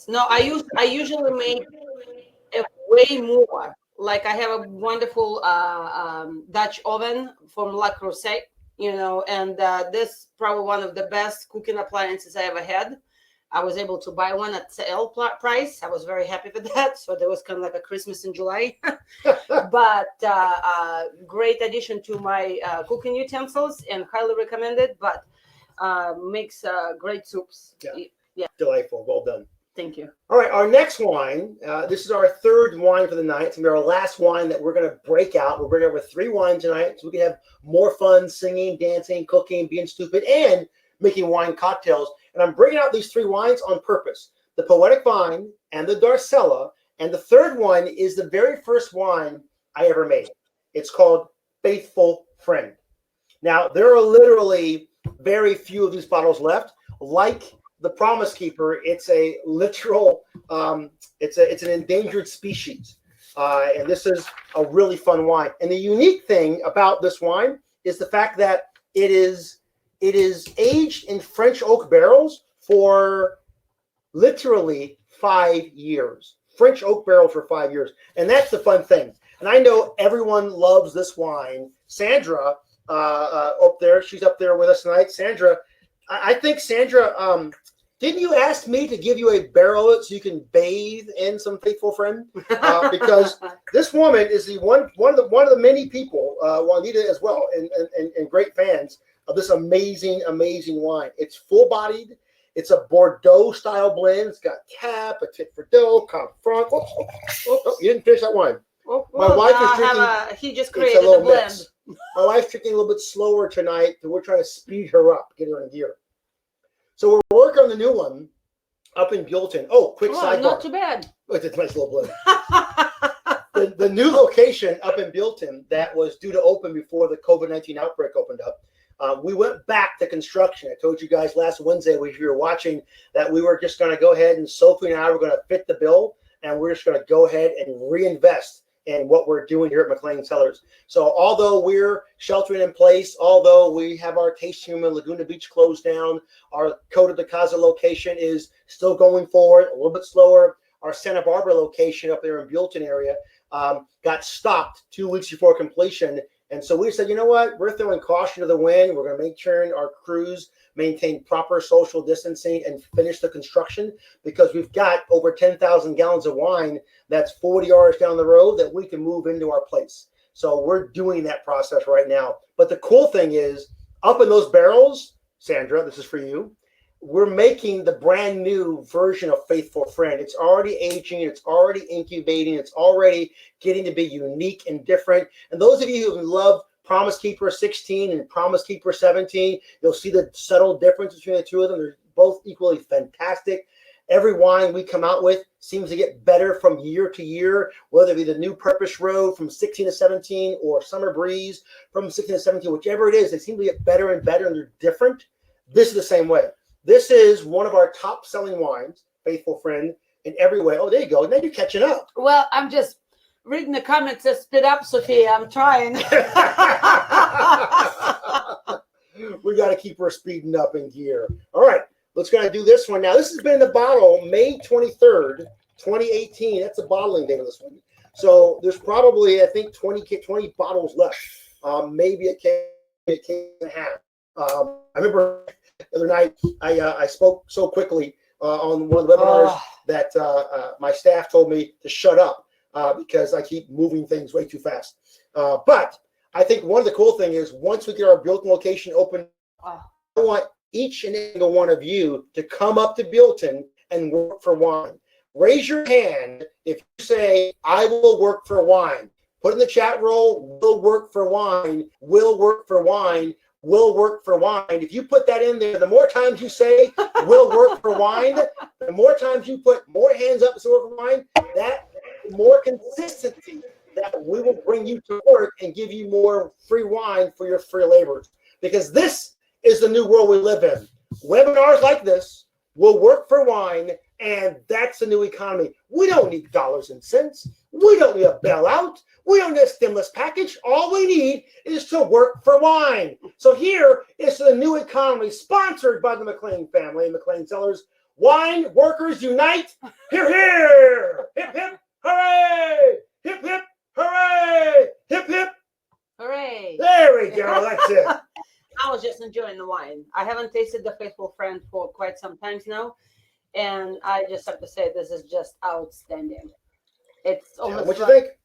No, I usually make way more. Like I have a wonderful Dutch oven from La Creuset, And this probably one of the best cooking appliances I ever had. I was able to buy one at sale price. I was very happy with that. So there was kind of like a Christmas in July. But great addition to my cooking utensils and highly recommended. But makes great soups. Yeah. Delightful. Well done. Thank you. All right, our next wine. This is our third wine for the night. It's going to be our last wine that we're going to break out. We're bringing over 3 wines tonight so we can have more fun singing, dancing, cooking, being stupid, and making wine cocktails. And I'm bringing out these 3 wines on purpose. The Poetic Vine and the Darcella. And the third one is the very first wine I ever made. It's called Faithful Friend. Now, there are literally very few of these bottles left. Like the Promise Keeper, it's a literal, it's an endangered species. And this is a really fun wine. And the unique thing about this wine is the fact that it is aged in French oak barrels for literally 5 years. French oak barrels for 5 years. And that's the fun thing. And I know everyone loves this wine. Sandra, up there, she's up there with us tonight. Sandra, I think Sandra, didn't you ask me to give you a barrel of it so you can bathe in some Faithful Friend? Because this woman is the one of the many people, Juanita as well, and great fans of this amazing wine. It's full-bodied. It's a Bordeaux style blend. It's got Cap, a tit for dough, Cab Franc. Oh, you didn't finish that wine. My wife is drinking. He just created the blend. Mix. My wife's drinking a little bit slower tonight, so we're trying to speed her up, get her in gear. So we're working on the new one up in Buellton. Oh, quick sidebar. Not too bad. Oh, it's a nice little blend. the new location up in Buellton that was due to open before the COVID-19 outbreak opened up. We went back to construction. I told you guys last Wednesday, if you were watching, that we were just going to go ahead and Sophie and I were going to fit the bill, and we're just going to go ahead and reinvest in what we're doing here at McClain Cellars. So although we're sheltering in place, although we have our tasting room in Laguna Beach closed down, our Coda de Casa location is still going forward, a little bit slower. Our Santa Barbara location up there in Buellton area got stopped 2 weeks before completion. And so we said, you know what? We're throwing caution to the wind. We're going to make sure our crews maintain proper social distancing and finish the construction, because we've got over 10,000 gallons of wine that's 40 yards down the road that we can move into our place. So we're doing that process right now. But the cool thing is, up in those barrels, Sandra, this is for you, we're making the brand new version of Faithful Friend. It's already aging, it's already incubating, it's already getting to be unique and different. And those of you who love Promise Keeper 16 and Promise Keeper 17, you'll see the subtle difference between the two of them. They're both equally fantastic. Every wine we come out with seems to get better from year to year, whether it be the New Purpose Road from 16 to 17 or Summer Breeze from 16 to 17, whichever it is, they seem to get better and better, and they're different. This is the same way. This is one of our top selling wines, Faithful Friend, in every way. Oh, there you go. Now you're catching up. Well, I'm just reading the comments. Says, "Spit up, Sophia." I'm trying. We got to keep her speeding up in gear. All right, let's go to do this one now. This has been in the bottle May 23rd, 2018. That's the bottling date of this one. So there's probably, I think, 20 bottles left. Maybe a case and a half. I remember the other night I spoke so quickly on one of the webinars that my staff told me to shut up because I keep moving things way too fast. But I think one of the cool things is, once we get our Buellton location open, I want each and every one of you to come up to Buellton and work for wine. Raise your hand if you say, "I will work for wine." Put in the chat roll, "Will work for wine, will work for wine, will work for wine." If you put that in there, the more times you say "will work for wine," the more times you put more hands up to work for wine, that more consistency that we will bring you to work and give you more free wine for your free labors. Because this is the new world we live in. Webinars like this will work for wine, and that's the new economy. We don't need dollars and cents. We don't need a bailout. We don't need a stimulus package. All we need is to work for wine. So here is the new economy, sponsored by the McClain family and McClain Cellars. Wine Workers Unite. Hear, hear. Hip, hip, hooray. Hip, hip, hooray. Hip, hip. Hooray. There we go. That's it. I was just enjoying the wine. I haven't tasted the Faithful Friend for quite some times now, and I just have to say this is just outstanding. It's almost What you like,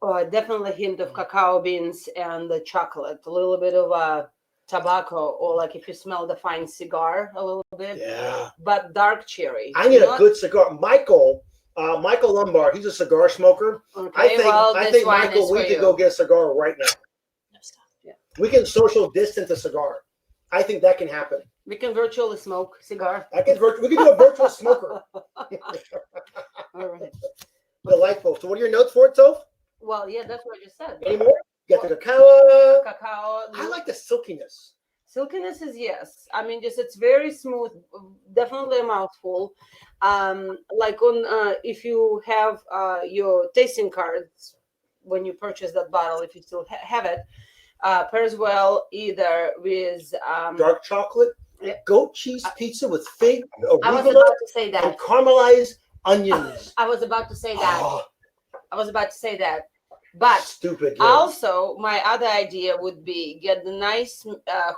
think? definitely a hint of cacao beans and the chocolate, a little bit of tobacco, or like if you smell the fine cigar a little bit, Yeah. but dark cherry. I need a good cigar. Michael Lombard, he's a cigar smoker. Okay, I think Michael, we could go get a cigar right now. Yeah. We can social distance a cigar. I think that can happen. We can virtually smoke cigar. We can do a virtual smoker. All right. Delightful. So what are your notes for it, Soph? Well, yeah, that's what you said. Any more? You got the cacao. Cacao. I like the silkiness. Silkiness is yes. I mean, just it's very smooth. Definitely a mouthful. Like on if you have your tasting cards when you purchase that bottle, if you still have it, pairs well either with Dark chocolate, goat cheese pizza with fig, I was arugula, about to say and that. caramelized onions. I was about to say that. Oh, I was about to say that. But stupid. also, my other idea would be get the nice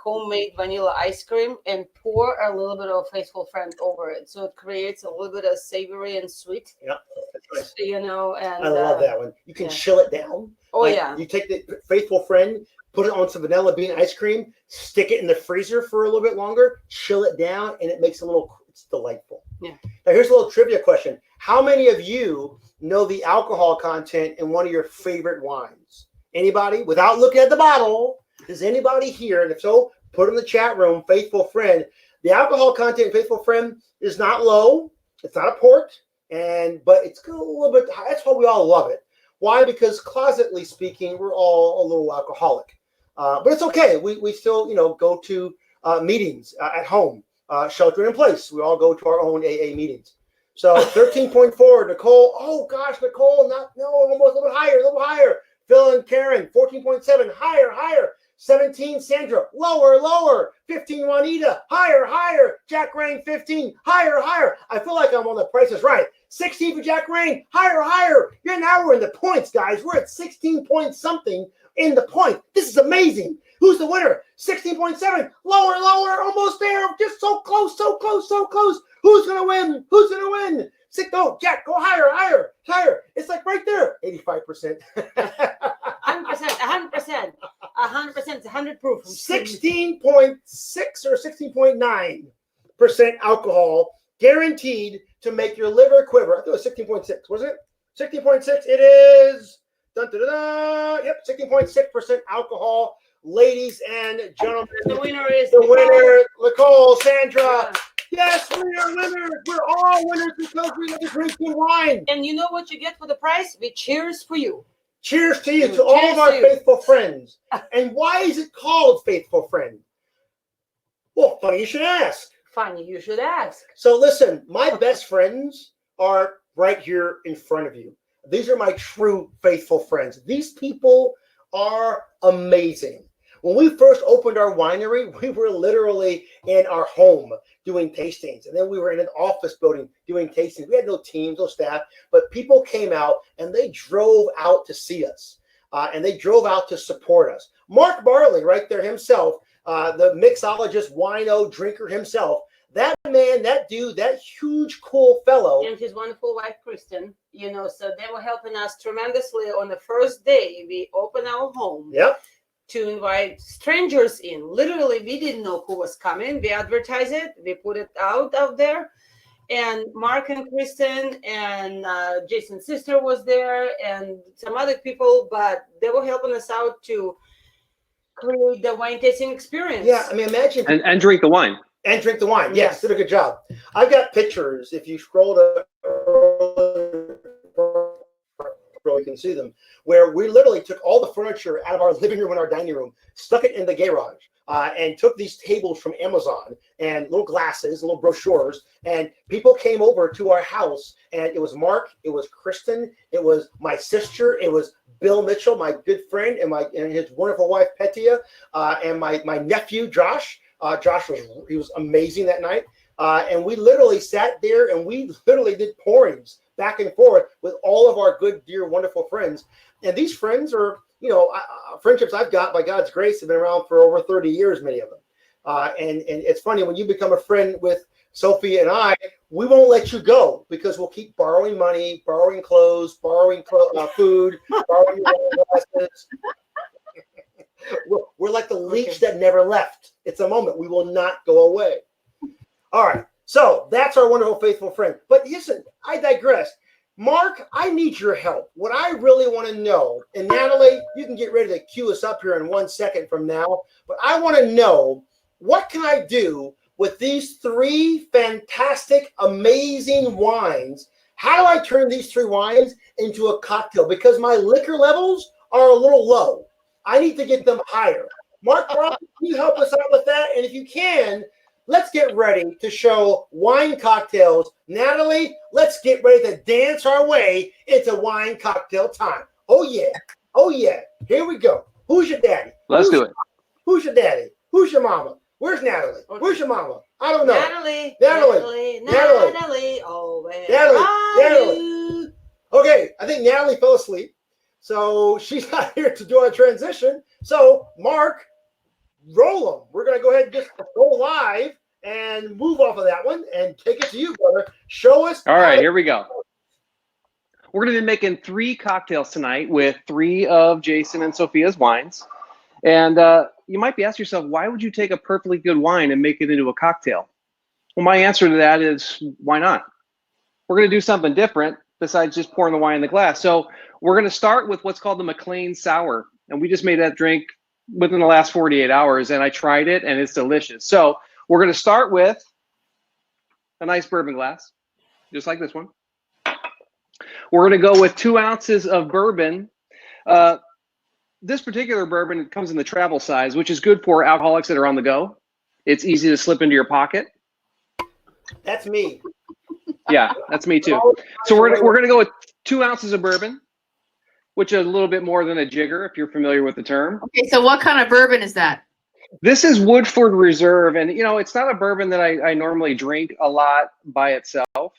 homemade vanilla ice cream and pour a little bit of Faithful Friend over it, so it creates a little bit of savory and sweet. Yeah, that's nice. You know, and I love that one. You can chill it down. Oh yeah. You take the Faithful Friend, put it on some vanilla bean ice cream, stick it in the freezer for a little bit longer, chill it down, and it makes it's delightful. Yeah. Now here's a little trivia question. How many of you know the alcohol content in one of your favorite wines? Anybody? Without looking at the bottle, does anybody here? And if so, put in the chat room, Faithful Friend. The alcohol content in Faithful Friend is not low. It's not a port, but it's a little bit high. That's why we all love it. Why? Because closetly speaking, we're all a little alcoholic. But it's okay. We still, go to meetings at home, shelter in place. We all go to our own AA meetings. So 13.4, Nicole. Oh gosh, Nicole, almost a little higher. Phil and Karen, 14.7, higher. 17, Sandra, lower. 15, Juanita, higher. Jack Rain, 15, higher. I feel like I'm on The Price is Right. 16 for Jack Rain, higher. Now we're in the points, guys. We're at 16 point something in the point. This is amazing. Who's the winner? 16.7, lower, almost there. Just so close. Who's gonna win? Go, Jack, go higher. It's like right there. 85%. 100%. 100%. 100 proof. 16.6 or 16.9% alcohol guaranteed to make your liver quiver. I thought it was 16.6. Was it? 16.6. It is. Yep, 16.6% alcohol. Ladies and gentlemen, The winner is Nicole, Sandra. Yeah. Yes, we are winners. We're all winners because we love to drink good wine. And you know what you get for the price? We cheers for you. Cheers to you, to all of our faithful friends. And why is it called Faithful Friend? Well, funny you should ask. Funny you should ask. So listen, my best friends are right here in front of you. These are my true faithful friends. These people are amazing. When we first opened our winery, we were literally in our home doing tastings. And then we were in an office building doing tastings. We had no teams, no staff, but people came out and they drove out to see us. And they drove out to support us. Mark Barley, right there himself, the mixologist, wino, drinker himself, that man, that dude, that huge, cool fellow. And his wonderful wife, Kristen, so they were helping us tremendously. On the first day, we opened our home. Yep. To invite strangers in. Literally, we didn't know who was coming. We advertised it. We put it out there. And Mark and Kristen and Jason's sister was there and some other people, but they were helping us out to create the wine tasting experience. Yeah, I mean, imagine. And drink the wine. And drink the wine. Yes, did a good job. I've got pictures. If you scroll to you can see them, where we literally took all the furniture out of our living room and our dining room, stuck it in the garage, and took these tables from Amazon and little glasses, little brochures, and people came over to our house, and it was Mark, it was Kristen, it was my sister, it was Bill Mitchell, my good friend, and his wonderful wife Petia, and my nephew Josh. Josh was amazing that night, and we literally sat there and we literally did pourings back and forth with all of our good, dear, wonderful friends. And these friends are, friendships I've got, by God's grace, have been around for over 30 years, many of them. And it's funny, when you become a friend with Sophie and I, we won't let you go because we'll keep borrowing money, borrowing clothes, borrowing food, borrowing glasses. We're like the leech that never left. It's a moment. We will not go away. All right. So that's our wonderful, faithful friend. But listen, I digress. Mark, I need your help. What I really want to know, and Natalie, you can get ready to cue us up here in 1 second from now, but I want to know, what can I do with these 3 fantastic, amazing wines? How do I turn these 3 wines into a cocktail? Because my liquor levels are a little low. I need to get them higher. Mark, can you help us out with that? And if you can, let's get ready to show wine cocktails. Natalie, let's get ready to dance our way into wine cocktail time. Oh, yeah. Oh, yeah. Here we go. Who's your daddy? Let's do it. Who's your daddy? Who's your mama? Where's Natalie? Where's your mama? I don't know. Natalie. Oh, where Natalie. are you? Okay, I think Natalie fell asleep, so she's not here to do our transition. So, Mark, roll them. We're going to go ahead and just go live and move off of that one and take it to you, brother. Show us. All right, here we go. We're going to be making 3 cocktails tonight with 3 of Jason and Sophia's wines. And you might be asking yourself, why would you take a perfectly good wine and make it into a cocktail? Well, my answer to that is, why not? We're going to do something different besides just pouring the wine in the glass. So we're going to start with what's called the McClain Sour. And we just made that drink within the last 48 hours, and I tried it, and it's delicious. So we're going to start with a nice bourbon glass, just like this one. We're going to go with 2 ounces of bourbon. This particular bourbon comes in the travel size, which is good for alcoholics that are on the go. It's easy to slip into your pocket. That's me. Yeah, that's me too. So we're going to go with 2 ounces of bourbon, which is a little bit more than a jigger, if you're familiar with the term. Okay, so what kind of bourbon is that? This is Woodford Reserve, and it's not a bourbon that I normally drink a lot by itself,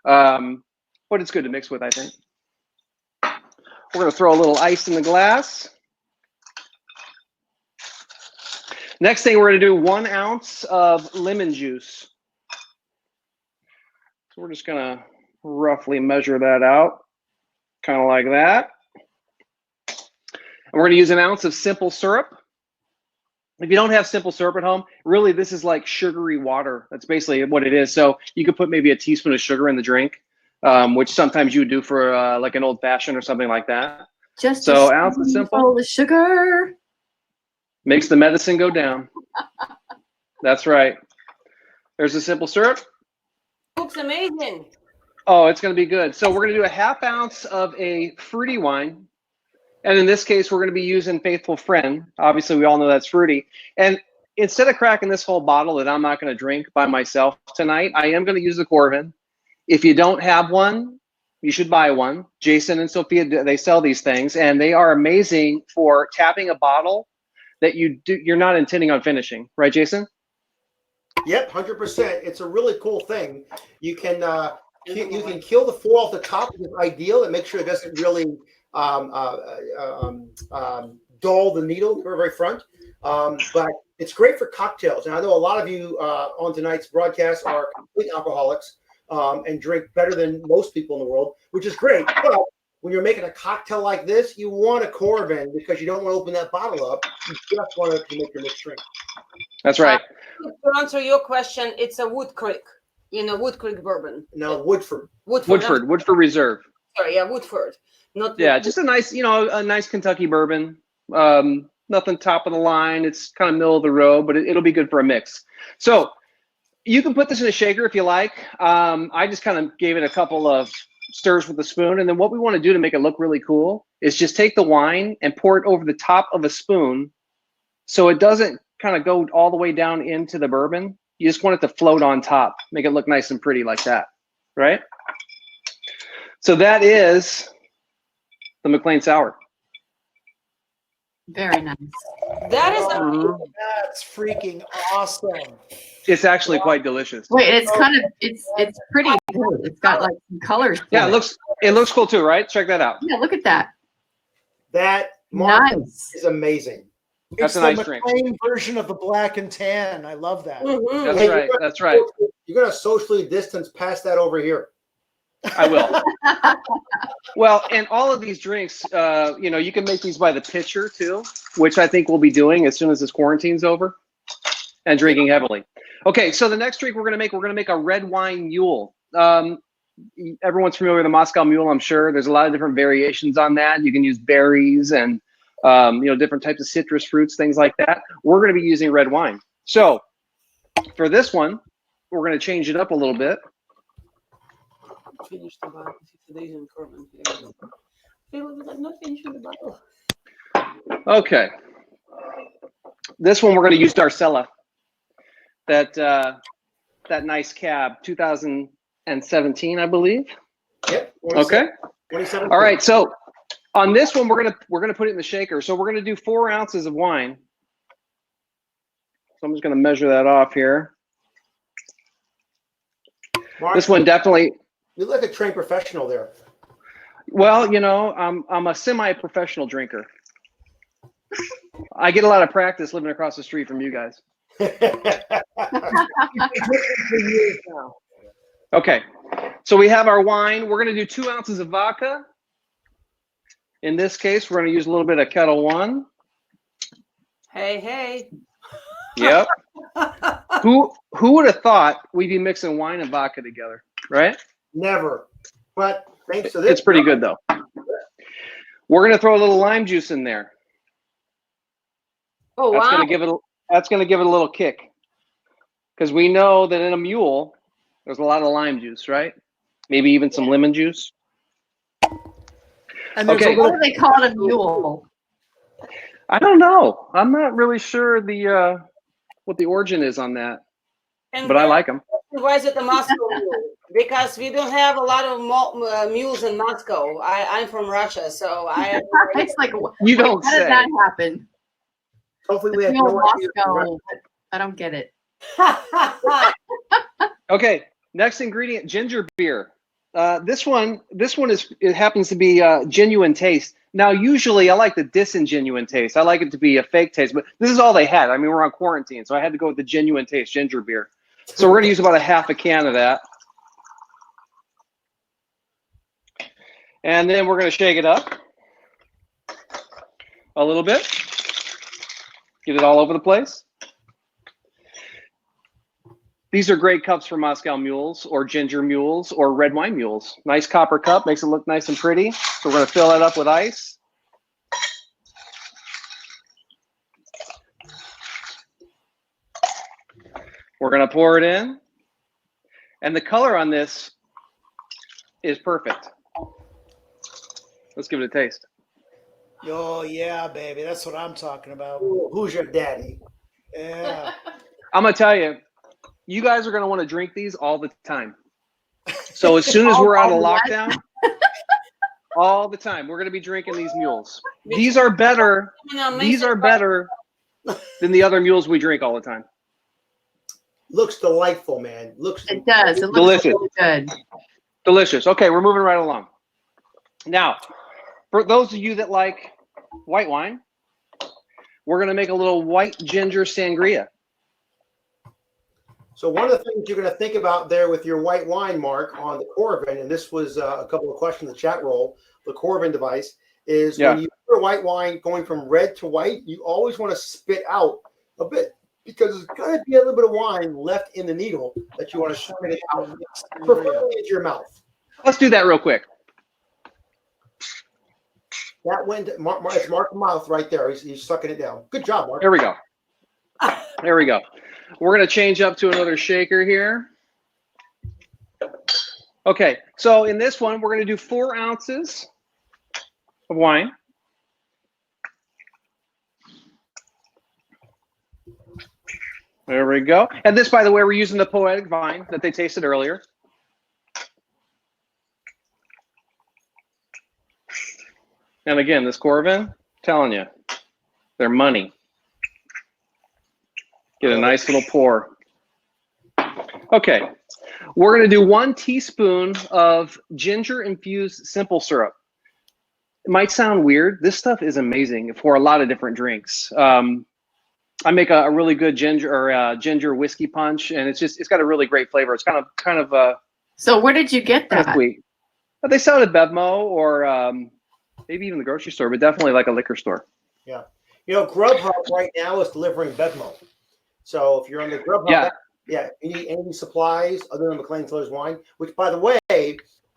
but it's good to mix with, I think. We're going to throw a little ice in the glass. Next thing, we're going to do 1 ounce of lemon juice. So we're just going to roughly measure that out, kind of like that. And we're going to use 1 ounce of simple syrup. If you don't have simple syrup at home, really this is like sugary water. That's basically what it is. So you could put maybe a teaspoon of sugar in the drink, which sometimes you would do for like an old fashioned or something like that. Just so ounce of simple. The sugar makes the medicine go down. That's right. There's the simple syrup. Looks amazing. Oh, it's going to be good. So we're going to do a 1/2 ounce of a fruity wine. And in this case, we're going to be using Faithful Friend. Obviously, we all know that's fruity. And instead of cracking this whole bottle that I'm not going to drink by myself tonight, I am going to use the Corvin. If you don't have one, you should buy one. Jason and Sophia, they sell these things, and they are amazing for tapping a bottle that you're not intending on finishing. Right, Jason? Yep, 100%. It's a really cool thing. You can kill the foil off the top, which is ideal. It makes sure it doesn't really dull the needle very, very front. But it's great for cocktails. And I know a lot of you on tonight's broadcast are complete alcoholics and drink better than most people in the world, which is great. But when you're making a cocktail like this, you want a Corvin because you don't want to open that bottle up. You just want to make your mixed drink. That's right. To answer your question, it's a Wood Creek. Wood Creek bourbon. No, Woodford. Woodford Reserve. Sorry, yeah, Woodford. Not just a nice, a nice Kentucky bourbon. Nothing top of the line. It's kind of middle of the road, but it'll be good for a mix. So you can put this in a shaker if you like. I just kind of gave it a couple of stirs with a spoon. And then what we want to do to make it look really cool is just take the wine and pour it over the top of a spoon so it doesn't kind of go all the way down into the bourbon. You just want it to float on top, make it look nice and pretty like that, right? So that is the McClain Sour. Very nice. That is That's freaking awesome. It's actually quite delicious. Wait, it's kind of it's pretty good. It's got like some colors. to Yeah, it looks cool too, right? Check that out. Yeah, look at that. That Mark Nice. is amazing. That's It's a the nice drink. McClain version of the black and tan. I love that. Mhm. That's Hey, right. That's right. You're gonna socially distance past that over here. I will. Well, and all of these drinks, you can make these by the pitcher too, which I think we'll be doing as soon as this quarantine's over, and drinking heavily. Okay, so the next drink we're gonna make a red wine mule. Everyone's familiar with the Moscow Mule, I'm sure. There's a lot of different variations on that. You can use berries and different types of citrus fruits, things like that. We're gonna be using red wine. So for this one, we're gonna change it up a little bit. Finish the bottle. Today's in Corbin. I'm not finishing the bottle. Okay. This one we're going to use Darcella. That nice cab, 2017, I believe. Yep. Okay. 27. All right. So on this one, we're gonna put it in the shaker. So we're gonna do 4 ounces of wine. So I'm just gonna measure that off here. Mark, This one definitely. you look like a trained professional there. Well, I'm a semi-professional drinker. I get a lot of practice living across the street from you guys. Okay, so we have our wine. We're going to do 2 ounces of vodka. In this case, we're going to use a little bit of Kettle One. Hey. Yep. Who would have thought we'd be mixing wine and vodka together, right? Never. But thanks to this. It's pretty good though. We're going to throw a little lime juice in there. Oh, That's wow. going to give it a little kick. Because we know that in a mule, there's a lot of lime juice, right? Maybe even some lemon juice. And there's Okay. a What little, do they call it, a mule? I don't know. I'm not really sure what the origin is on that, And but I like them. why is it the Moscow mule? Because we don't have a lot of mules in Moscow. I'm from Russia, so I have It's like, You don't how did say. that happen? Hopefully we The have mule no idea. Moscow. I don't get it. Okay, next ingredient, ginger beer. This one it happens to be genuine taste. Now, usually I like the disingenuine taste. I like it to be a fake taste, but this is all they had. I mean, we're on quarantine, so I had to go with the genuine taste ginger beer. So we're going to use about a half a can of that. And then we're going to shake it up a little bit. Get it all over the place. These are great cups for Moscow mules or ginger mules or red wine mules. Nice copper cup, makes it look nice and pretty. So we're going to fill that up with ice. We're going to pour it in. And the color on this is perfect. Let's give it a taste. oh yeah, baby, that's what I'm talking about. Who's your daddy? Yeah. I'm going to tell you, you guys are going to want to drink these all the time. So as soon as we're out of lockdown, all the time, we're going to be drinking these mules. These are better. These are better than the other mules we drink all the time. Looks delightful, man. Looks It does. It looks Delicious. really good. Delicious. Okay, we're moving right along. Now, for those of you that like white wine, we're going to make a little white ginger sangria. So one of the things you're going to think about there with your white wine, Mark, on the Corbin, and this was a couple of questions in the chat roll, the Corbin device, is when you pour white wine going from red to white, you always want to spit out a bit because there's going to be a little bit of wine left in the needle that you want to spit it out, preferably into your mouth. Let's do that real quick. That went, it's Mark's mouth right there. He's sucking it down. Good job, Mark. There we go. There we go. We're going to change up to another shaker here. Okay, so in this one, we're going to do 4 ounces of wine. There we go. And this, by the way, we're using the poetic vine that they tasted earlier. And again, this Corvin, telling you, They're money. Get a nice little pour. Okay, we're gonna do 1 teaspoon of ginger-infused simple syrup. It might sound weird. This stuff is amazing for a lot of different drinks. I make a really good ginger whiskey punch, and it's got a really great flavor. It's kind of So where did you get kind of that? sweet. But they sell it at Bevmo or maybe even the grocery store, but definitely like a liquor store. Yeah. You know, Grubhub right now is delivering Bevmo. So if you're on the Grubhub, Yeah. you need any supplies other than McClain Cellars wine, which, by the way,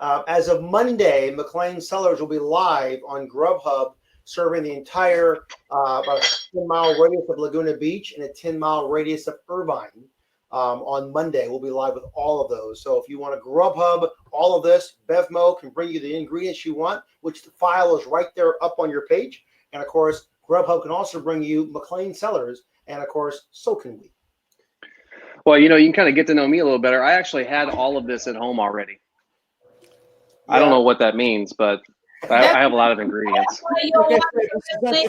as of Monday, McClain Cellars will be live on Grubhub, serving the entire about 10-mile radius of Laguna Beach and a 10-mile radius of Irvine. On Monday, we'll be live with all of those. So if you want to Grubhub all of this, Bevmo can bring you the ingredients you want, which the file is right there up on your page. And of course, Grubhub can also bring you McClain Cellars, and of course, so can we. Well, you know, you can kind of get to know me a little better. I actually had all of this at home already. I don't know what that means, but I have a lot of ingredients.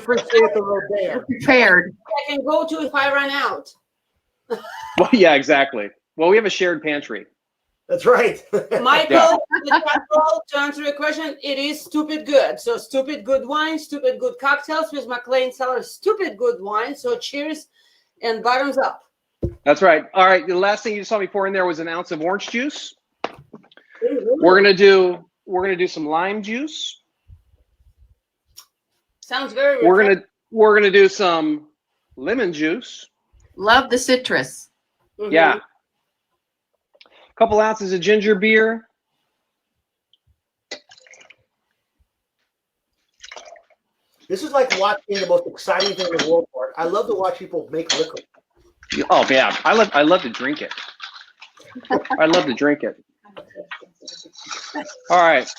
Prepared. I can go to if I run out. Well, yeah, exactly. Well, we have a shared pantry. That's right. Michael, to answer your question, it is stupid good. So stupid good wine, stupid good cocktails with McClain Cellars, stupid good wine. So cheers and bottoms up. That's right. All right. The last thing you saw me pour in there was an ounce of orange juice. We're gonna do some lime juice. Sounds very. We're gonna do some lemon juice. Love the citrus. Mm-hmm. Yeah. A couple ounces of ginger beer. This is like watching the most exciting thing in the world, Mark. I love to watch people make liquor. Oh yeah, I love to drink it. I love to drink it. All right.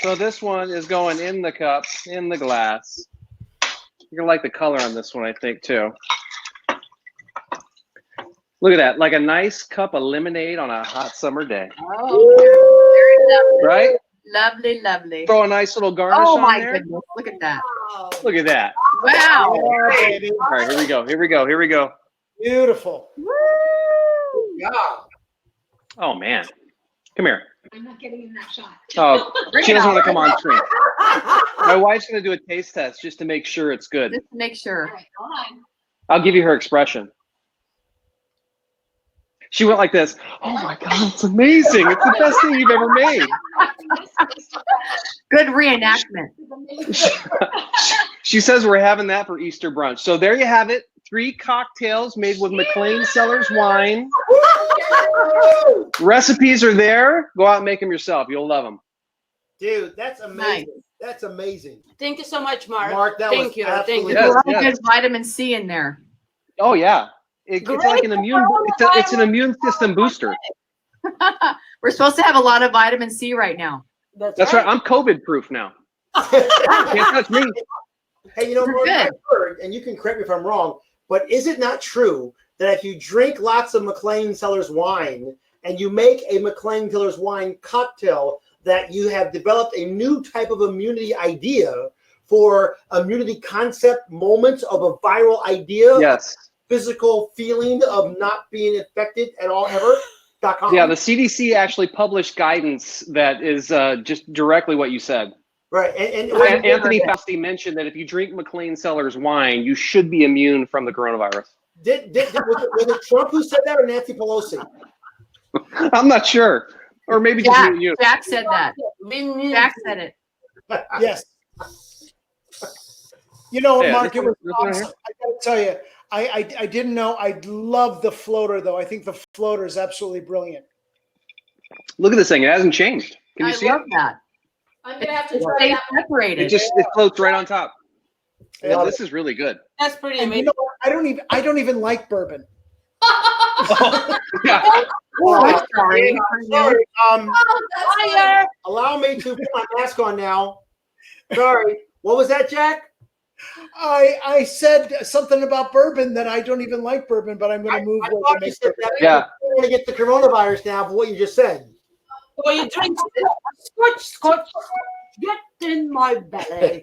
So this one is going in the cup, in the glass. You're gonna like the color on this one, I think, too. Look at that, like a nice cup of lemonade on a hot summer day. Oh, very lovely. Right? Lovely, lovely. Throw a nice little garnish Oh on my there. goodness, look at that. Look at that. Wow. All right, here we go. Beautiful. Yeah. Oh man, come here. I'm not getting in that shot. Oh, she doesn't want to come on screen. My wife's gonna do a taste test just to make sure it's good. Just to make sure. All right, hold on. I'll give you her expression. She went like this. Oh my God, it's amazing. It's the best thing you've ever made. Good reenactment. She says we're having that for Easter brunch. So there you have it. 3 cocktails made with McClain Cellars wine. Recipes are there. Go out and make them yourself. You'll love them. Dude, that's amazing. Nice. That's amazing. Thank you so much, Mark. Mark, that Thank was you. absolutely Thank A you. lot of good vitamin C in there. Oh yeah. It's like an immune. It's an immune system booster. We're supposed to have a lot of vitamin C right now. That's right. I'm COVID proof now. Can't touch me. Hey, you know, You're Mark, I good. heard, and you can correct me if I'm wrong, but is it not true that if you drink lots of McClain Cellars wine and you make a McClain Cellars wine cocktail, that you have developed a new type of immunity idea for immunity concept moments of a viral idea? Yes. Physical feeling of not being infected at all ever? Yeah, the CDC actually published guidance that is just directly what you said. Right. And Anthony Fauci mentioned that if you drink McClain Cellars wine, you should be immune from the coronavirus. was it Trump who said that or Nancy Pelosi? I'm not sure. Or maybe just you. Jack said that. Jack said it. Yes. You know, Yeah, Mark, it was this one awesome. here. I gotta tell you, I didn't know. I love the floater, though. I think the floater is absolutely brilliant. Look at this thing. It hasn't changed. Can you I see love it? that. I'm gonna have to It try stays that. separated. It floats right on top. Yeah. This is really good. That's pretty And you amazing. know what? I don't even like bourbon. Yeah. Oh, I'm sorry. Sorry. Fire! Allow me to put my mask on now. Sorry. What was that, Jack? I said something about bourbon that I don't even like bourbon, but I'm going to move I away thought from you it. said that. Yeah. I'm going to get the coronavirus now for what you just said. So you drink scotch. Get in my belly.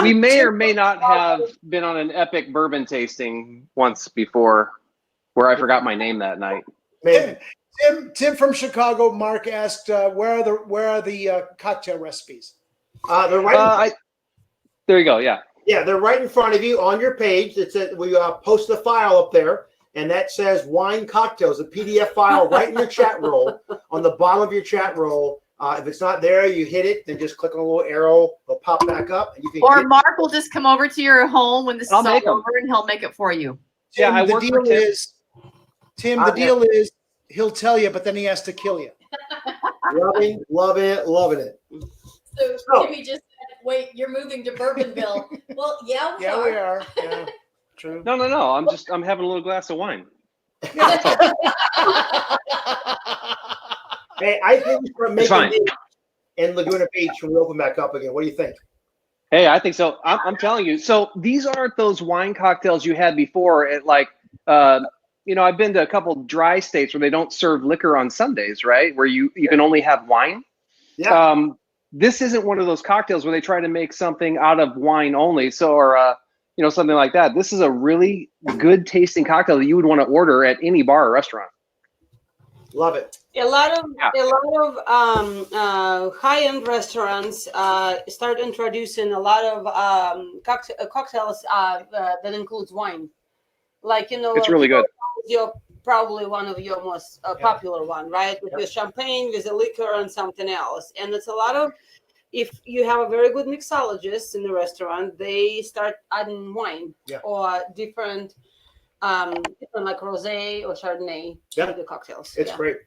We may or may not have been on an epic bourbon tasting once before, where I forgot my name that night. Maybe. Tim from Chicago. Mark asked, "Where are the cocktail recipes?" They're right. There you go. Yeah. Yeah, they're right in front of you on your page. It's we posted a file up there, and that says wine cocktails, a PDF file right in your chat roll on the bottom of your chat roll. If it's not there, you hit it, then just click on a little arrow. It'll pop back up, and you can. Or Mark will just come over to your home when this is all make 'em. over, and he'll make it for you. Yeah, I the work for deal Tim. is, Tim. The deal is, he'll tell you, but then he has to kill you. Loving it. So Timmy just said, "Wait, you're moving to Bourbonville." Well, we are. Yeah, true. No. I'm having a little glass of wine. Hey, I think we start making these in Laguna Beach when we open back up again. What do you think? Hey, I think so. I'm telling you. So these aren't those wine cocktails you had before at like, I've been to a couple dry states where they don't serve liquor on Sundays, right? Where you can only have wine. Yeah. This isn't one of those cocktails where they try to make something out of wine only. So, or something like that. This is a really good tasting cocktail that you would want to order at any bar or restaurant. Love it. A lot of high-end restaurants start introducing a lot of cocktails that includes wine. Like it's really good. You're probably one of your most popular one, right? With your champagne, with a liquor, and something else. And it's a lot of. If you have a very good mixologist in the restaurant, they start adding wine or different like rosé or Chardonnay to the cocktails. It's great.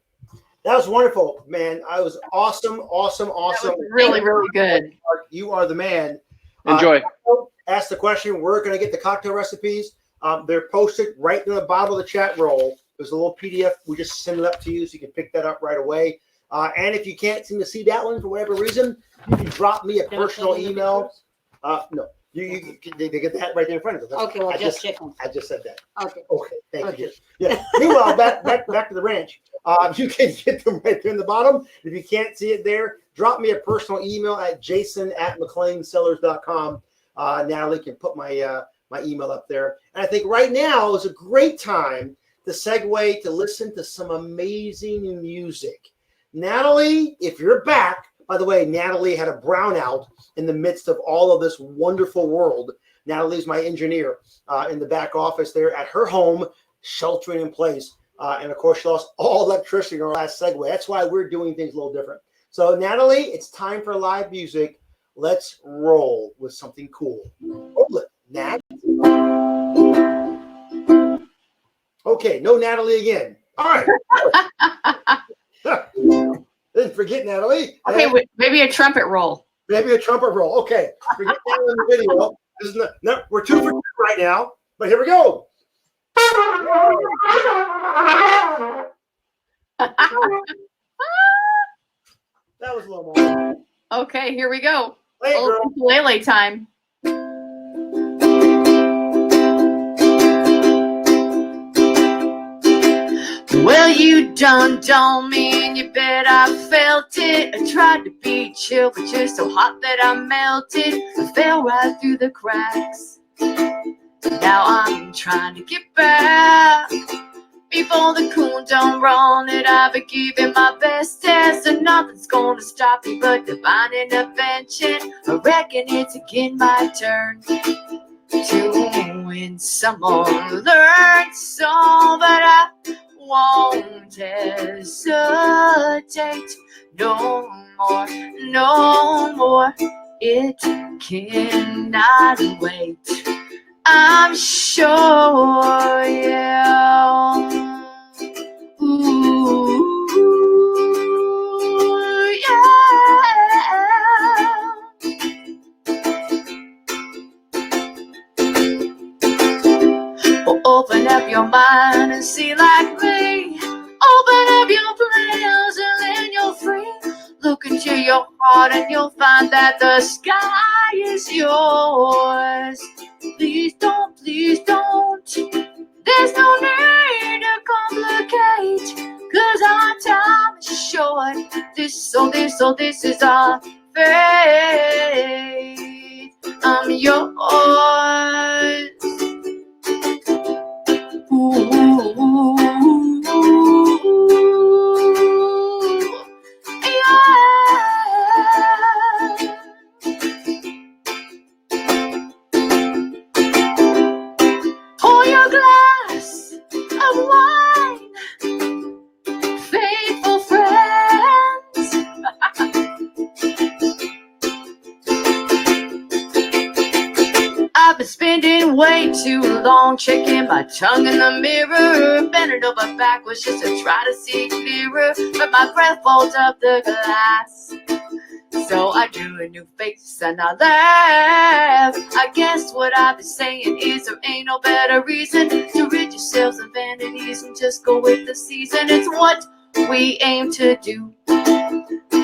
That was wonderful, man. I was awesome. That was really, really good. You are the man. Enjoy. Ask the question. We're going to get the cocktail recipes. They're posted right in the bottom of the chat roll. There's a little PDF. We just send it up to you so you can pick that up right away. And if you can't seem to see that one for whatever reason, you can drop me a personal email. No. They get that right there in front of them. Okay, well, I just check them. I just said that. Okay. Thank you. Yeah. Meanwhile, back to the ranch. You can get them right there in the bottom. If you can't see it there, drop me a personal email at jason@McClainCellars.com. Natalie can put my email up there. And I think right now is a great time to segue to listen to some amazing music. Natalie, if you're back. By the way, Natalie had a brownout in the midst of all of this wonderful world. Natalie's my engineer in the back office there at her home, sheltering in place. And of course, she lost all electricity in our last segue. That's why we're doing things a little different. So, Natalie, it's time for live music. Let's roll with something cool. Roll it, Nat. Okay, no Natalie again. All right. Didn't forget Natalie. Okay, maybe a trumpet roll. Maybe a trumpet roll. Okay, forget that in the video. This is no, we're 2 for 2 right now. But here we go. That was a little more. Okay, here we go. Play it, girl. Ukulele time. Well, you done me, and you bet I felt it. I tried to be chill, but you're so hot that I melted. I fell right through the cracks. Now I'm trying to get back. Before the cool don't run it, I've been giving my best test, and nothing's gonna stop me but divine intervention. I reckon it's again my turn to win some more, learn some, but I won't hesitate no more. It cannot wait. I'm sure, yeah. Ooh, yeah. Well, open up your mind and see like me. Open up your plans and then you're free. Look into your heart and you'll find that the sky is yours. Please don't. There's no need to complicate, 'cause our time is short. This is our fate. I'm yours. Pour your glass of wine, faithful friends. I've been spending way too long checking my tongue in the mirror, bending over backwards just to try to see clearer, but my breath folds up the glass. So I do a new face and I laugh. I guess what I've been saying is there ain't no better reason to rid yourselves of vanities and just go with the season. It's what we aim to do.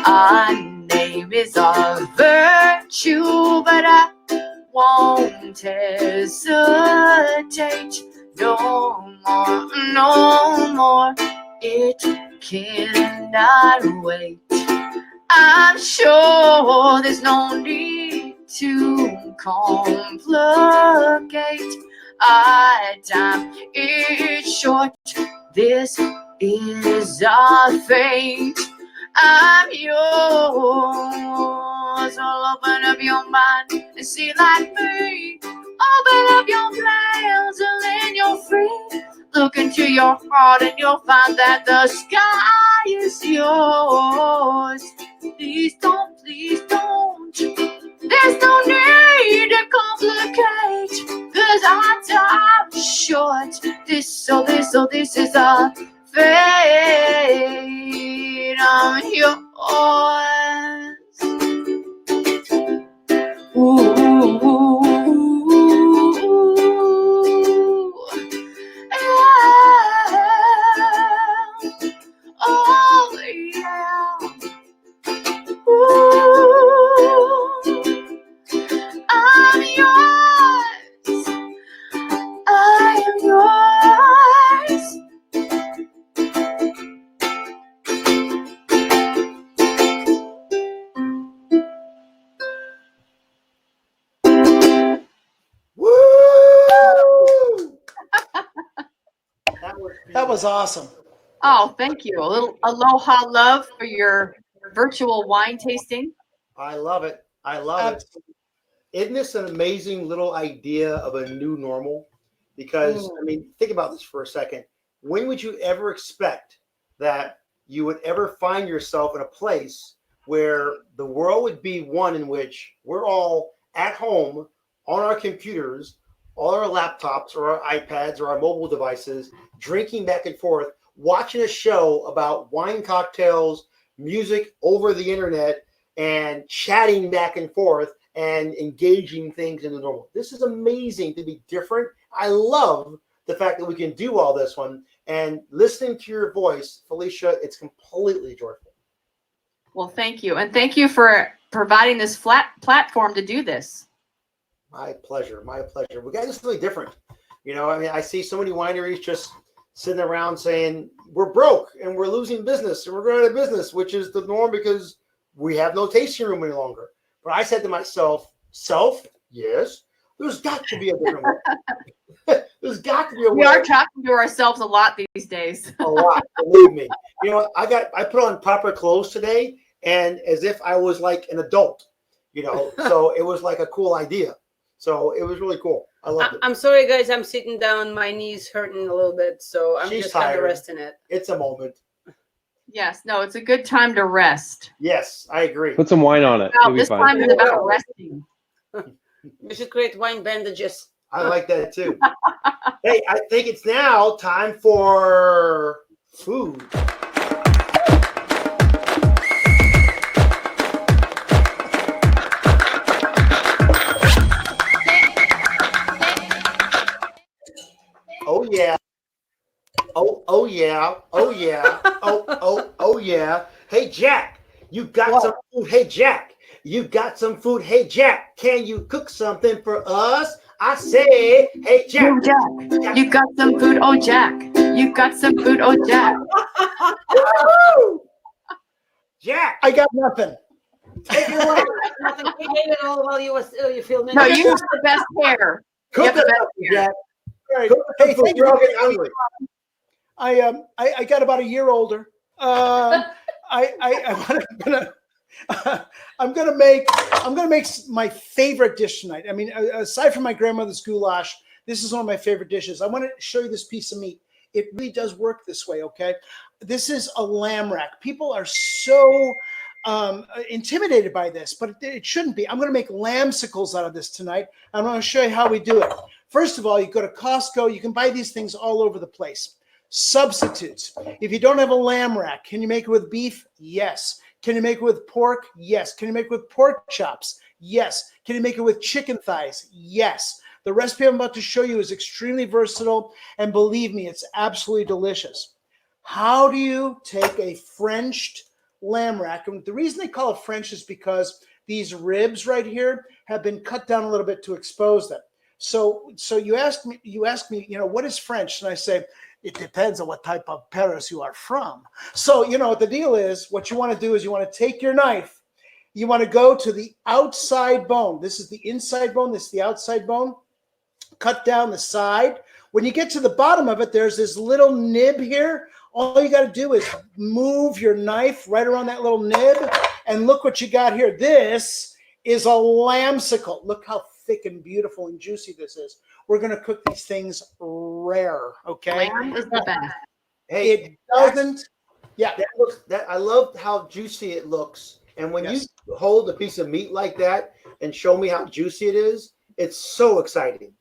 Our name is our virtue, but I won't hesitate no more, no more. It cannot wait. I'm sure there's no need to complicate. Our time is short. This is our fate. I'm yours. So open up your mind and see like me. Open up your plans and then you're free. Look into your heart and you'll find that the sky is yours. Please don't, please don't. There's no need to complicate, 'cause our time is short. This is our fate. I'm yours. I'm yours. I am yours. Woo! That was awesome. Oh, thank you. A little aloha love for your virtual wine tasting. I love it. I love it. Isn't this an amazing little idea of a new normal? Because, I mean, think about this for a second. When would you ever expect that you would ever find yourself in a place where the world would be one in which we're all at home on our computers, on our laptops or our iPads or our mobile devices, drinking back and forth, watching a show about wine cocktails, music over the internet, and chatting back and forth and engaging things in the normal. This is amazing to be different. I love the fact that we can do all this one. And listening to your voice, Felicia, it's completely joyful. Well, thank you. And thank you for providing this flat platform to do this. My pleasure. My pleasure. We got this really different. You know, I mean, I see so many wineries just sitting around saying, we're broke and we're losing business and we're going out of business, which is the norm because we have no tasting room any longer. But I said to myself, yes, there's got to be a different way. There's got to be a way. We are talking to ourselves a lot these days. A lot, believe me. You know, I put on proper clothes today, and as if I was like an adult, you know, so it was like a cool idea. So it was really cool. I loved it. I'm sorry, guys. I'm sitting down. My knee's hurting a little bit, so I'm just kind of resting it. It's a moment. Yes, no, it's a good time to rest. Yes, I agree. Put some wine on it. This time is about resting. We should create wine bandages. I like that too. Hey, I think it's now time for food. Oh yeah. Oh yeah. Oh yeah. Oh yeah. Hey Jack, you got some food. Hey Jack, you got some food. Hey Jack, can you cook something for us? I say, hey Jack. Oh, Jack, you got some food. Oh Jack, you got some food. Oh Jack. Jack, I got nothing. Take it away. Nothing. He ate it all while you filming. No, you have the best hair. You Cook have the it best up, hair. Jack. All right. Cook Hey, it up. thank We're all you. getting hungry. I got about a year older. I'm gonna make my favorite dish tonight. I mean, aside from my grandmother's goulash, this is one of my favorite dishes. I want to show you this piece of meat. It really does work this way. Okay, this is a lamb rack. People are so intimidated by this, but it shouldn't be. I'm going to make lambsicles out of this tonight. I'm going to show you how we do it. First of all, you go to Costco. You can buy these things all over the place. Substitutes. If you don't have a lamb rack, can you make it with beef? Yes. Can you make it with pork? Yes. Can you make it with pork chops? Yes. Can you make it with chicken thighs? Yes. The recipe I'm about to show you is extremely versatile, and believe me, it's absolutely delicious. How do you take a Frenched lamb rack? And the reason they call it French is because these ribs right here have been cut down a little bit to expose them. So you ask me, what is French? And I say, it depends on what type of Paris you are from. So, the deal is, what you want to do is you want to take your knife, you want to go to the outside bone. This is the inside bone, this is the outside bone. Cut down the side. When you get to the bottom of it, there's this little nib here. All you got to do is move your knife right around that little nib, and look what you got here. This is a lambsicle. Look how thick and beautiful and juicy this is. We're going to cook these things rare, okay? Lamb is the best. Hey, It doesn't. Yeah. I love how juicy it looks. And when you hold a piece of meat like that and show me how juicy it is, it's so exciting.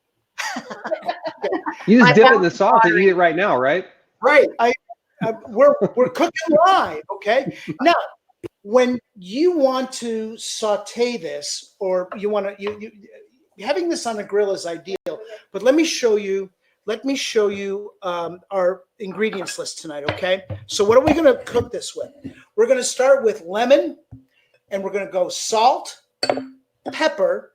You just dip it in the sauce and eat it right now, right? Right. We're cooking live, okay? Now, when you want to saute this, or you want to, you having this on a grill is ideal. But let me show you. Our ingredients list tonight, okay? So what are we going to cook this with? We're going to start with lemon, and we're going to go salt, pepper,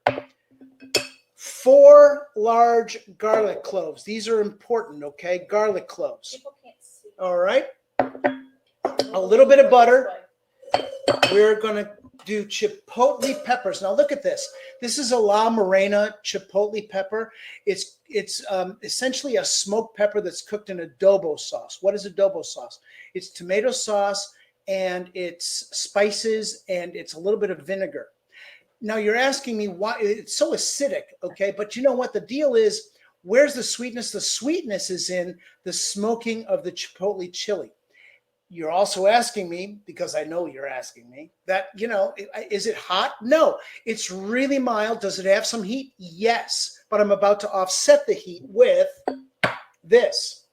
4 large garlic cloves. These are important, okay? Garlic cloves. All right. A little bit of butter. We're going to do chipotle peppers. Now look at this. This is a La Morena chipotle pepper. It's essentially a smoked pepper that's cooked in adobo sauce. What is adobo sauce? It's tomato sauce, and it's spices, and it's a little bit of vinegar. Now you're asking me why it's so acidic, okay? But you know what the deal is? Where's the sweetness? The sweetness is in the smoking of the chipotle chili. You're also asking me, because I know you're asking me, that, is it hot? No, it's really mild. Does it have some heat? Yes, but I'm about to offset the heat with this,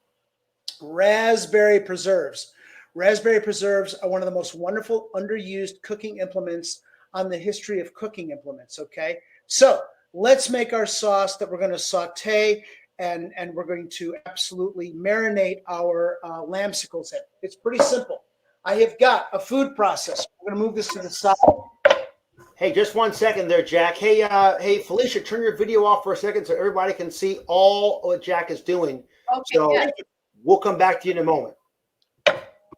raspberry preserves. Raspberry preserves are one of the most wonderful underused cooking implements on the history of cooking implements, okay? So let's make our sauce that we're going to saute, and we're going to absolutely marinate our lambsicles in. It's pretty simple. I have got a food processor. I'm going to move this to the side. Hey, just 1 second there, Jack. Hey, Felicia, turn your video off for a second so everybody can see all what Jack is doing. Okay, so yeah. We'll come back to you in a moment.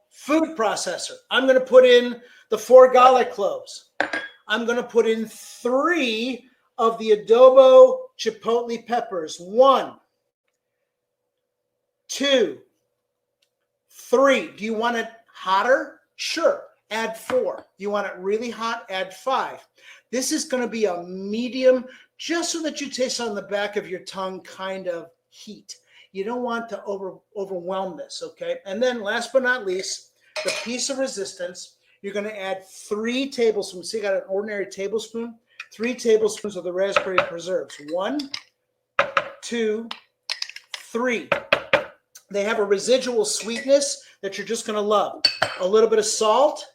Food processor. I'm going to put in the 4 garlic cloves. I'm going to put in 3 of the adobo chipotle peppers. 1, 2, 3. Do you want it hotter? Sure. Add 4. Do you want it really hot? Add 5. This is going to be a medium, just so that you taste on the back of your tongue kind of heat. You don't want to overwhelm this, okay? And then last but not least, the piece of resistance, you're going to add 3 tablespoons. So you got an ordinary tablespoon, 3 tablespoons of the raspberry preserves. 1, 2, 3. They have a residual sweetness that you're just going to love. A little bit of salt,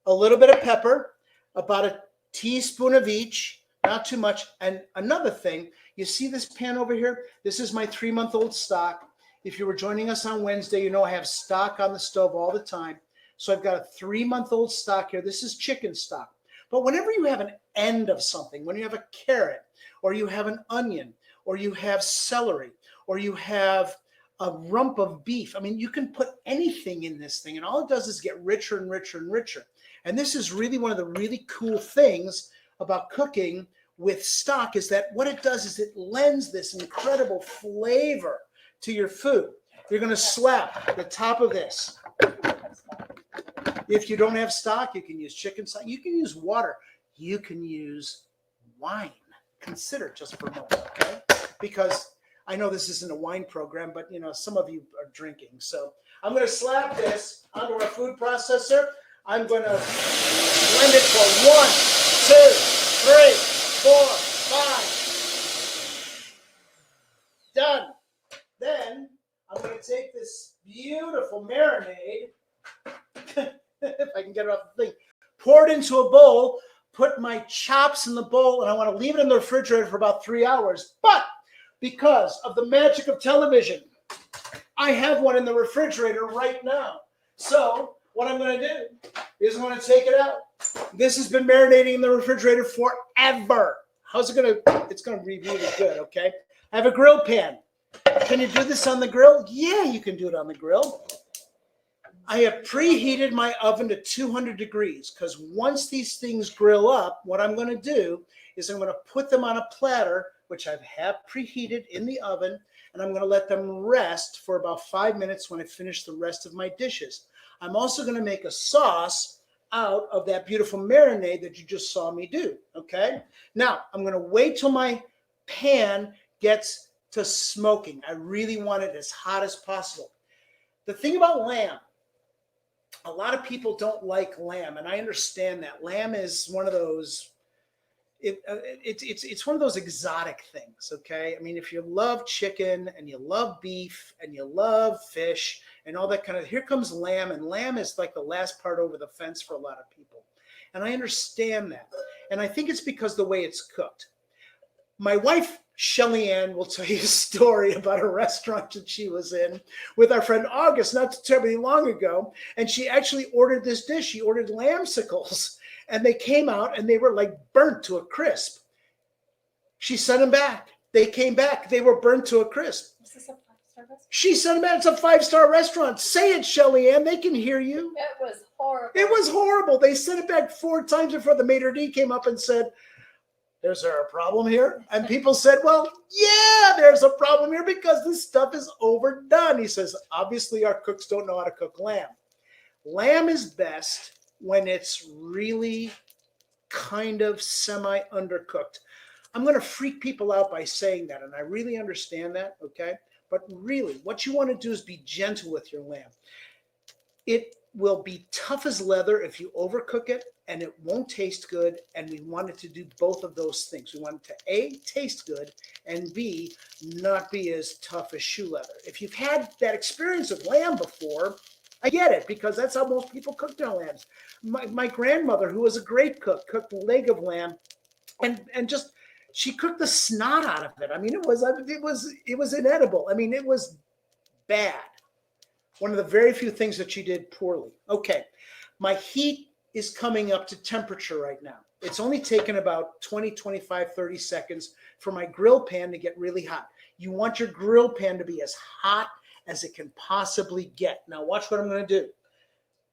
a little bit of pepper, about a teaspoon of each, not too much. And another thing, you see this pan over here? This is my 3-month-old stock. If you were joining us on Wednesday, you know I have stock on the stove all the time. So I've got a 3-month-old stock here. This is chicken stock. But whenever you have an end of something, when you have a carrot, or you have an onion, or you have celery, or you have a rump of beef. I mean, you can put anything in this thing, and all it does is get richer and richer and richer. And this is really one of the really cool things about cooking with stock, is that what it does is it lends this incredible flavor to your food. You're going to slap the top of this. If you don't have stock, you can use chicken stock. You can use water. You can use wine. Consider it just for a moment, okay? Because I know this isn't a wine program, but some of you are drinking. So I'm going to slap this onto our food processor. I'm going to blend it for 1, 2, 3, 4, 5. Done. Then I'm going to take this beautiful marinade, if I can get it off the thing, pour it into a bowl, put my chops in the bowl, and I want to leave it in the refrigerator for about 3 hours. But because of the magic of television, I have one in the refrigerator right now. So what I'm going to do is I'm going to take it out. This has been marinating in the refrigerator forever. How's it going to? It's going to be really good, okay? I have a grill pan. Can you do this on the grill? Yeah, you can do it on the grill. I have preheated my oven to 200 degrees because once these things grill up, what I'm going to do is I'm going to put them on a platter, which I have preheated in the oven, and I'm going to let them rest for about 5 minutes when I finish the rest of my dishes. I'm also going to make a sauce out of that beautiful marinade that you just saw me do, okay? Now, I'm going to wait till my pan gets to smoking. I really want it as hot as possible. The thing about lamb, a lot of people don't like lamb, and I understand that. Lamb is one of those, it's one of those exotic things, okay? I mean, if you love chicken and you love beef and you love fish and all that kind of, here comes lamb, and lamb is like the last part over the fence for a lot of people. And I understand that. And I think it's because the way it's cooked. My wife, Shelly Ann, will tell you a story about a restaurant that she was in with our friend August not terribly long ago. And she actually ordered this dish. She ordered lambsicles, and they came out and they were like burnt to a crisp. She sent them back. They came back. They were burnt to a crisp. Is this a 5-star restaurant? She sent them back. It's a 5-star restaurant. Say it, Shelly Ann. They can hear you. It was horrible. It was horrible. They sent it back 4 times before the maitre d' came up and said, "Is there a problem here?" And people said, "Well, yeah, there's a problem here because this stuff is overdone." He says, "Obviously, our cooks don't know how to cook lamb. Lamb is best when it's really kind of semi-undercooked." I'm going to freak people out by saying that, and I really understand that, okay? But really, what you want to do is be gentle with your lamb. It will be tough as leather if you overcook it, and it won't taste good, and we want it to do both of those things. We want it to A, taste good, and B, not be as tough as shoe leather. If you've had that experience of lamb before, I get it, because that's how most people cook their lambs. My grandmother, who was a great cook, cooked a leg of lamb, and just, she cooked the snot out of it. I mean, it was inedible. I mean, it was bad. One of the very few things that she did poorly. Okay, my heat is coming up to temperature right now. It's only taken about 20, 25, 30 seconds for my grill pan to get really hot. You want your grill pan to be as hot as it can possibly get. Now watch what I'm going to do.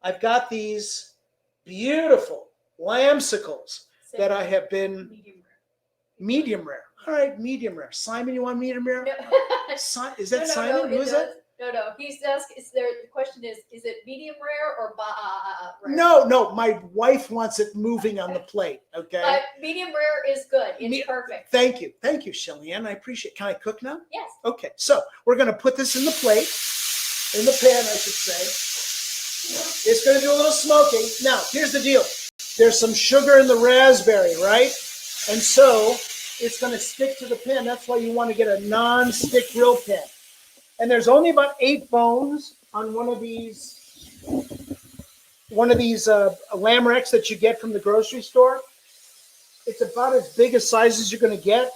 I've got these beautiful lambsicles that I have been medium rare. All right, medium rare. Simon, you want medium rare? Is that Simon? Who is that? No. He's asked. The question is it medium rare or rare? No. My wife wants it moving on the plate. Okay. But medium rare is good. It's perfect. Thank you, Shelly Ann. I appreciate it. Can I cook now? Yes. Okay. So we're going to put this in the plate, in the pan, I should say. It's going to do a little smoking. Now, here's the deal. There's some sugar in the raspberry, right? And so it's going to stick to the pan. That's why you want to get a non-stick grill pan. And there's only about 8 bones on one of these lamb racks that you get from the grocery store. It's about as big a size as you're going to get.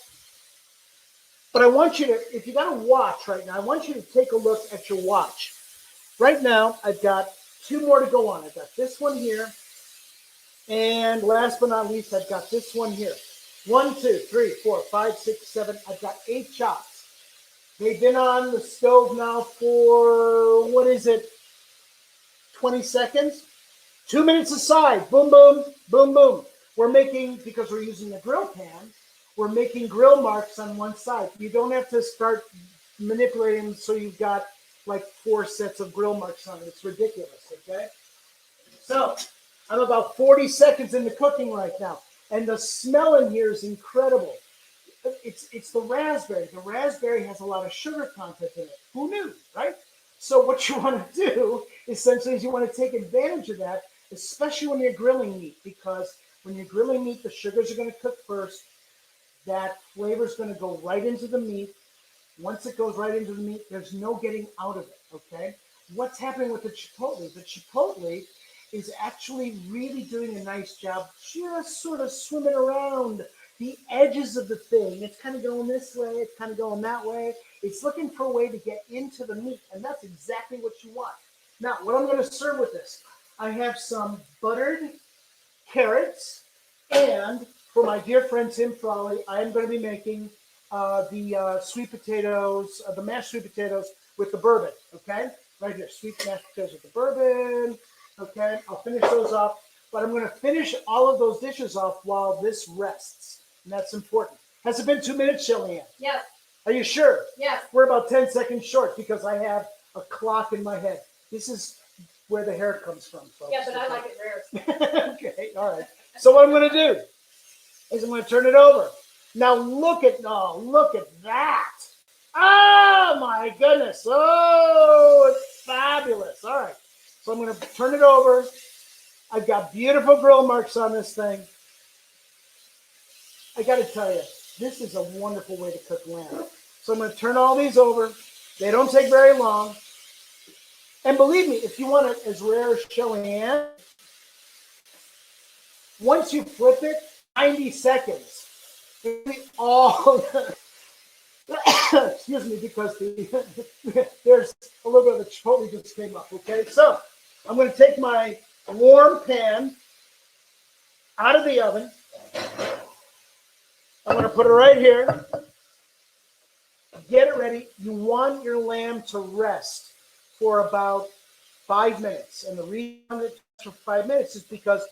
But I want you to, if you got a watch right now, I want you to take a look at your watch. Right now, I've got 2 more to go on. I've got this one here. And last but not least, I've got this one here. 1, 2, 3, 4, 5, 6, 7. I've got 8 chops. They've been on the stove now for, 20 seconds? 2 minutes aside. Boom, boom, boom, boom. We're making, because we're using a grill pan, we're making grill marks on one side. You don't have to start manipulating so you've got like 4 sets of grill marks on it. It's ridiculous, okay? So I'm about 40 seconds into cooking right now. And the smell in here is incredible. It's the raspberry. The raspberry has a lot of sugar content in it. Who knew, right? So what you want to do, essentially, is you want to take advantage of that, especially when you're grilling meat, because when you're grilling meat, the sugars are going to cook first. That flavor is going to go right into the meat. Once it goes right into the meat, there's no getting out of it, okay? What's happening with the chipotle? The chipotle is actually really doing a nice job just sort of swimming around the edges of the thing. It's kind of going this way, it's kind of going that way. It's looking for a way to get into the meat, and that's exactly what you want. Now, what I'm going to serve with this, I have some buttered carrots, and for my dear friend Tim Frawley, I am going to be making the sweet potatoes, the mashed sweet potatoes with the bourbon, okay? Right here, sweet mashed potatoes with the bourbon, okay? I'll finish those off, but I'm going to finish all of those dishes off while this rests, and that's important. Has it been 2 minutes, Shelly-Ann? Yes. Are you sure? Yes. We're about 10 seconds short because I have a clock in my head. This is where the hair comes from, folks. Yeah, but I like it rare. Okay, all right. So what I'm going to do is I'm going to turn it over. Now look at that. Oh my goodness. Oh, it's fabulous. All right. So I'm going to turn it over. I've got beautiful grill marks on this thing. I got to tell you, this is a wonderful way to cook lamb. So I'm going to turn all these over. They don't take very long. And believe me, if you want it as rare as Shelly-Ann, once you flip it, 90 seconds. All excuse me, because there's a little bit of the chipotle just came up. Okay, so I'm going to take my warm pan out of the oven. I'm going to put it right here. Get it ready. You want your lamb to rest for about 5 minutes. And the reason it for 5 minutes is because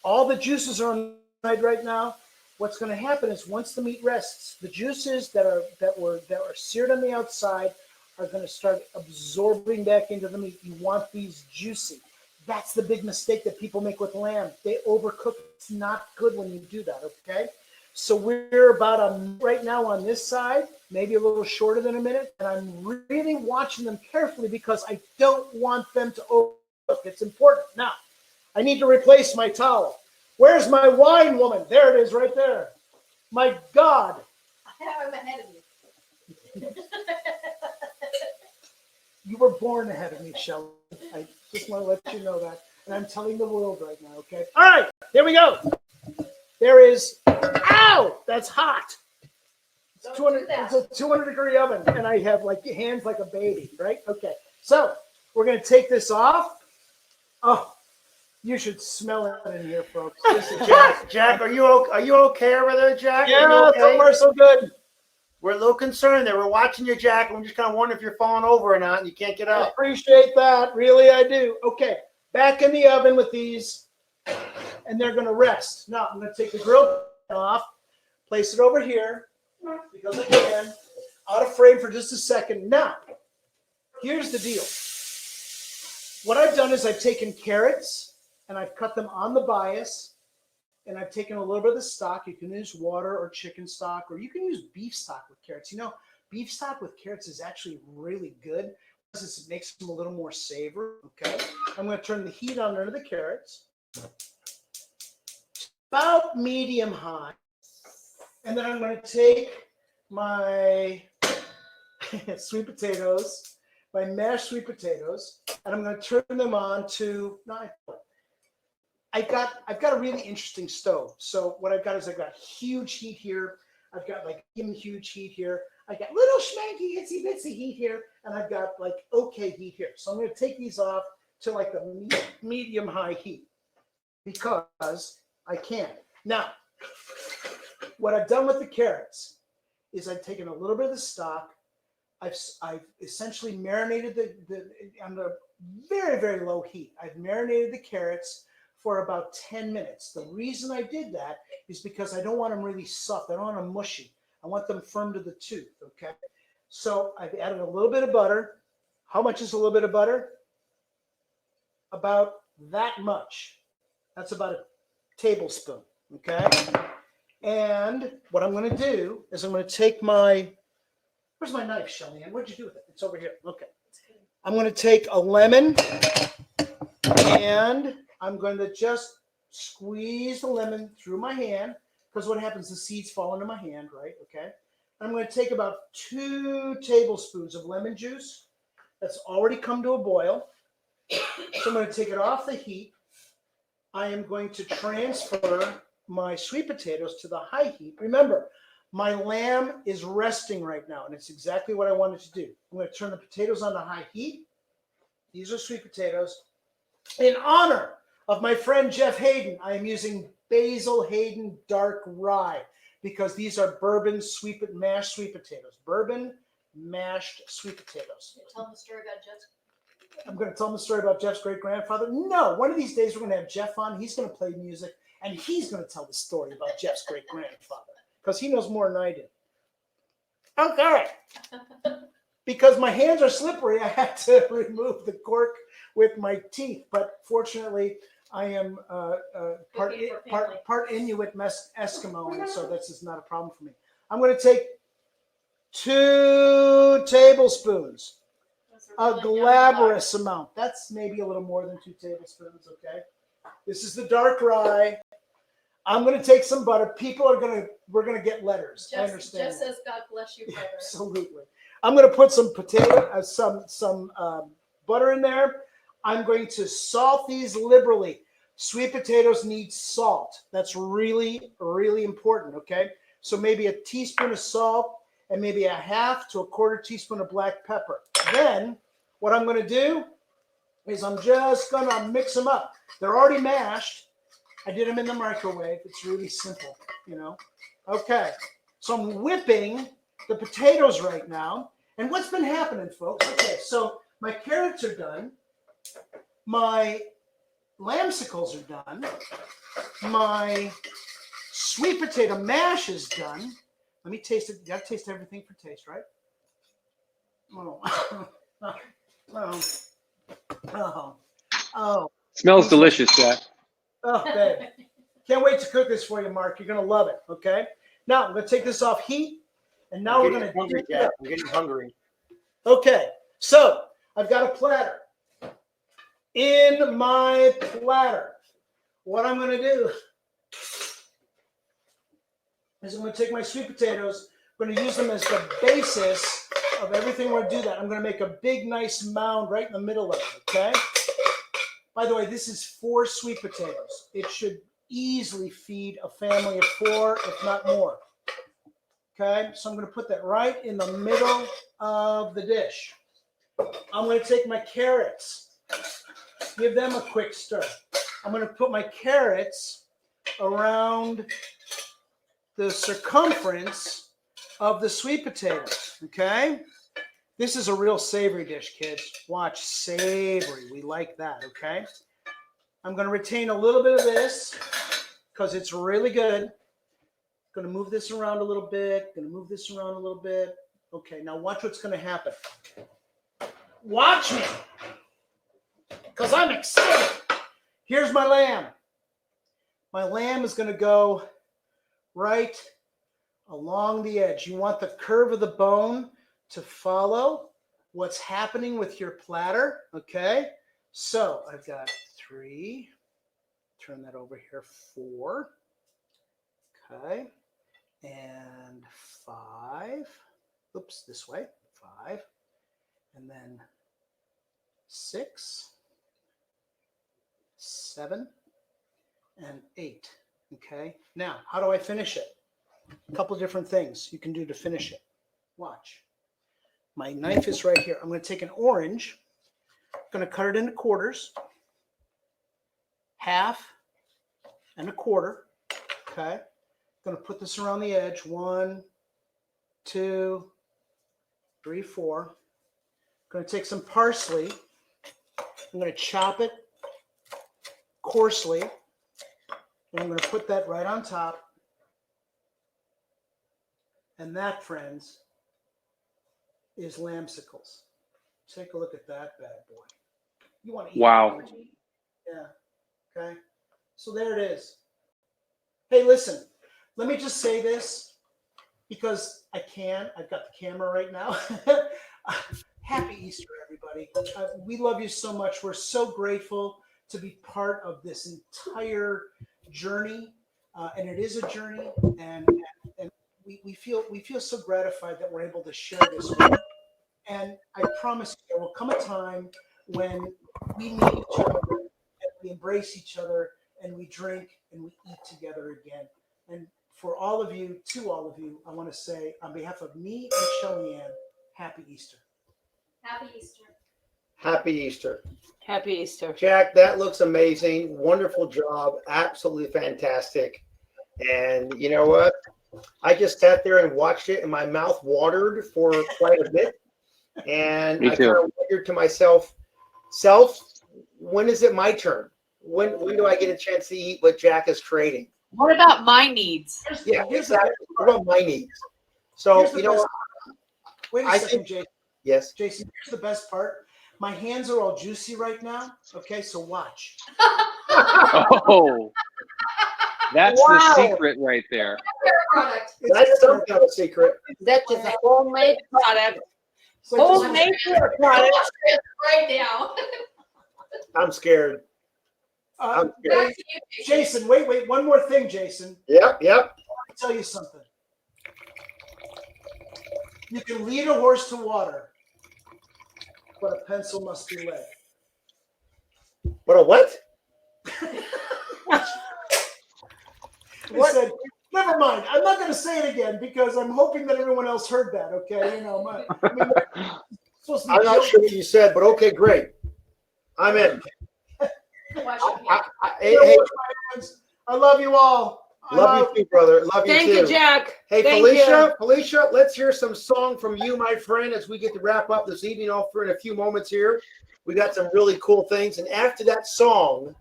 all the juices are on the side right now. What's going to happen is once the meat rests, the juices that are seared on the outside are going to start absorbing back into the meat. You want these juicy. That's the big mistake that people make with lamb. They overcook. It's not good when you do that, okay? So we're about right now on this side, maybe a little shorter than a minute, and I'm really watching them carefully because I don't want them to overcook. It's important. Now, I need to replace my towel. Where's my wine woman? There it is right there. My God. I'm ahead of you. You were born ahead of me, Shelley. I just want to let you know that. And I'm telling the world right now, okay? All right, here we go. There is, ow, that's hot. It's 200, it's a 200-degree oven, and I have like hands like a baby, right? Okay, so we're going to take this off. Oh, you should smell it in here, folks. Jack, are you okay over there, Jack? Yeah, okay? so far so good. We're a little concerned there. We're watching you, Jack, and we're just kind of wondering if you're falling over or not, and you can't get I up. appreciate that. Really, I do. Okay, back in the oven with these, and they're going to rest. Now, I'm going to take the grill pan off, place it over here, because I can, out of frame for just a second. Now, here's the deal. What I've done is I've taken carrots, and I've cut them on the bias, and I've taken a little bit of the stock. You can use water or chicken stock, or you can use beef stock with carrots. You know, beef stock with carrots is actually really good because it makes them a little more savory, okay? I'm going to turn the heat on under the carrots. About medium high. And then I'm going to take my sweet potatoes, my mashed sweet potatoes, and I'm going to turn them on to, I've got a really interesting stove. So what I've got is I've got huge heat here. I've got like huge heat here. I've got little schmanky itsy bitsy heat here, and I've got like okay heat here. So I'm going to take these off to like the medium high heat because I can. Now, what I've done with the carrots is I've taken a little bit of the stock, I've essentially marinated the on a very, very low heat. I've marinated the carrots for about 10 minutes. The reason I did that is because I don't want them really soft. I don't want them mushy. I want them firm to the tooth, okay? So I've added a little bit of butter. How much is a little bit of butter? About that much. That's about a tablespoon, okay? And what I'm going to do is I'm going to take my, where's my knife, Shelly? What'd you do with it? It's over here. Okay. I'm going to take a lemon and I'm going to just squeeze the lemon through my hand, because what happens, the seeds fall into my hand, right? Okay. I'm going to take about 2 tablespoons of lemon juice that's already come to a boil. So I'm going to take it off the heat. I am going to transfer my sweet potatoes to the high heat. Remember, my lamb is resting right now, and it's exactly what I wanted to do. I'm going to turn the potatoes on to high heat. These are sweet potatoes. In honor of my friend Jeff Hayden, I am using Basil Hayden Dark Rye, because these are bourbon mashed sweet potatoes. Bourbon mashed sweet potatoes. Tell them the story about Jeff's. I'm going to tell them the story about Jeff's great-grandfather. No, one of these days we're going to have Jeff on. He's going to play music, and he's going to tell the story about Jeff's great-grandfather, because he knows more than I do. Okay. Because my hands are slippery, I had to remove the cork with my teeth. But fortunately, I am part Inuit Eskimo, and so this is not a problem for me. I'm going to take 2 tablespoons. A glabrous amount. That's maybe a little more than 2 tablespoons, okay? This is the dark rye. I'm going to take some butter. We're going to get letters. I understand. Jeff says, God bless you, brother. Absolutely. I'm going to put some some butter in there. I'm going to salt these liberally. Sweet potatoes need salt. That's really, really important, okay? So maybe a teaspoon of salt and maybe a half to a quarter teaspoon of black pepper. Then what I'm going to do is I'm just going to mix them up. They're already mashed. I did them in the microwave. It's really simple, you know. Okay, so I'm whipping the potatoes right now. And what's been happening, folks? Okay, so my carrots are done. My lamsicles are done. My sweet potato mash is done. Let me taste it. You got to taste everything for taste, right? Oh. Smells delicious, Jack. Oh, babe. Can't wait to cook this for you, Mark. You're going to love it, okay? Now, I'm going to take this off heat, and now we're going to... I'm getting hungry. Okay, so I've got a platter. In my platter, what I'm going to do is I'm going to take my sweet potatoes. I'm going to use them as the basis of everything. We're going to do that. I'm going to make a big, nice mound right in the middle of it, okay? By the way, this is 4 sweet potatoes. It should easily feed a family of 4, if not more. Okay, so I'm going to put that right in the middle of the dish. I'm going to take my carrots, give them a quick stir. I'm going to put my carrots around the circumference of the sweet potatoes, okay? This is a real savory dish, kids. Watch, savory. We like that, okay? I'm going to retain a little bit of this because it's really good. Going to move this around a little bit. Going to move this around a little bit. Okay, now watch what's going to happen. Watch me, because I'm excited. Here's my lamb. My lamb is going to go right along the edge. You want the curve of the bone to follow what's happening with your platter, okay? So I've got 3. Turn that over here, 4. Okay. And 5. Oops, this way. 5. And then 6, 7, and 8. Okay. Now, how do I finish it? A couple of different things you can do to finish it. Watch. My knife is right here. I'm going to take an orange. I'm going to cut it into quarters. 1/2 and 1/4. Okay. I'm going to put this around the edge. 1, 2, 3, 4. I'm going to take some parsley. I'm going to chop it coarsely. And I'm going to put that right on top. And that, friends, is lambsicles. Take a look at that bad boy. You want to eat Wow. that? Yeah. Okay. So there it is. Hey, listen, let me just say this because I can. I've got the camera right now. Happy Easter, everybody. We love you so much. We're so grateful to be part of this entire journey. And it is a journey. And we feel so gratified that we're able to share this with you. And I promise you, there will come a time when we meet each other and we embrace each other and we drink and we eat together again. And for all of you, to all of you, I want to say on behalf of me and Shelly Ann, Happy Easter. Happy Easter. Happy Easter. Happy Easter. Jack, that looks amazing. Wonderful job. Absolutely fantastic. And you know what? I just sat there and watched it and my mouth watered for quite a bit. And I kind of wondered to myself, when is it my turn? When do I get a chance to eat what Jack is creating? What about my needs? Yeah, exactly. What about my needs? So, you know what? Wait a second, Jason. Yes. Jason, here's the best part. My hands are all juicy right now. Okay, so watch. Oh, that's the secret right there. Product. That's some kind of secret. That is a homemade product. So Homemade product. Right now. I'm scared. I'm scared. Jason, wait, one more thing, Jason. Yep. I'll tell you something. You can lead a horse to water, but a pencil must be lead. What a what? I said, never mind. I'm not going to say it again because I'm hoping that everyone else heard that. Okay, I'm not sure what you said, but okay, great. I'm in. Hey, I love you all. love you too, brother. Love you too. Thank you, Jack. Hey, Thank Felicia, let's hear some song from you, my friend, as we get to wrap up this evening. Off for in a few moments here. We got some really cool things, and after that song,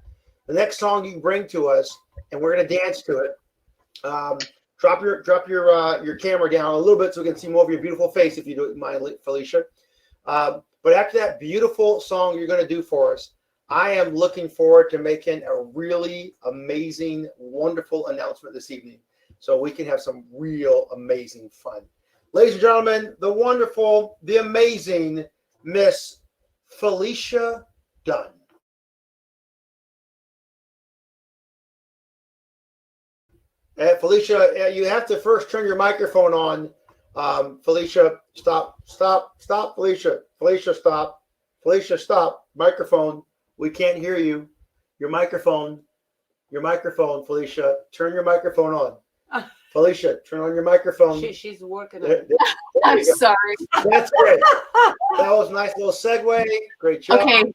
the next song you can bring to us, and we're gonna dance to it. Drop your camera down a little bit so we can see more of your beautiful face, if you don't mind, Felicia. But after that beautiful song you're gonna do for us, I am looking forward to making a really amazing, wonderful announcement this evening so we can have some real amazing fun. Ladies and gentlemen, the wonderful, the amazing Miss Felicia Dunn. Felicia, you have to first turn your microphone on. Felicia, stop, Felicia. Felicia, stop. Felicia, stop. Microphone. We can't hear you. Your microphone, Felicia. Turn your microphone on. Felicia, turn on your microphone. She's working on it. I'm sorry. That's great. That was a nice little segue. Great job. Okay.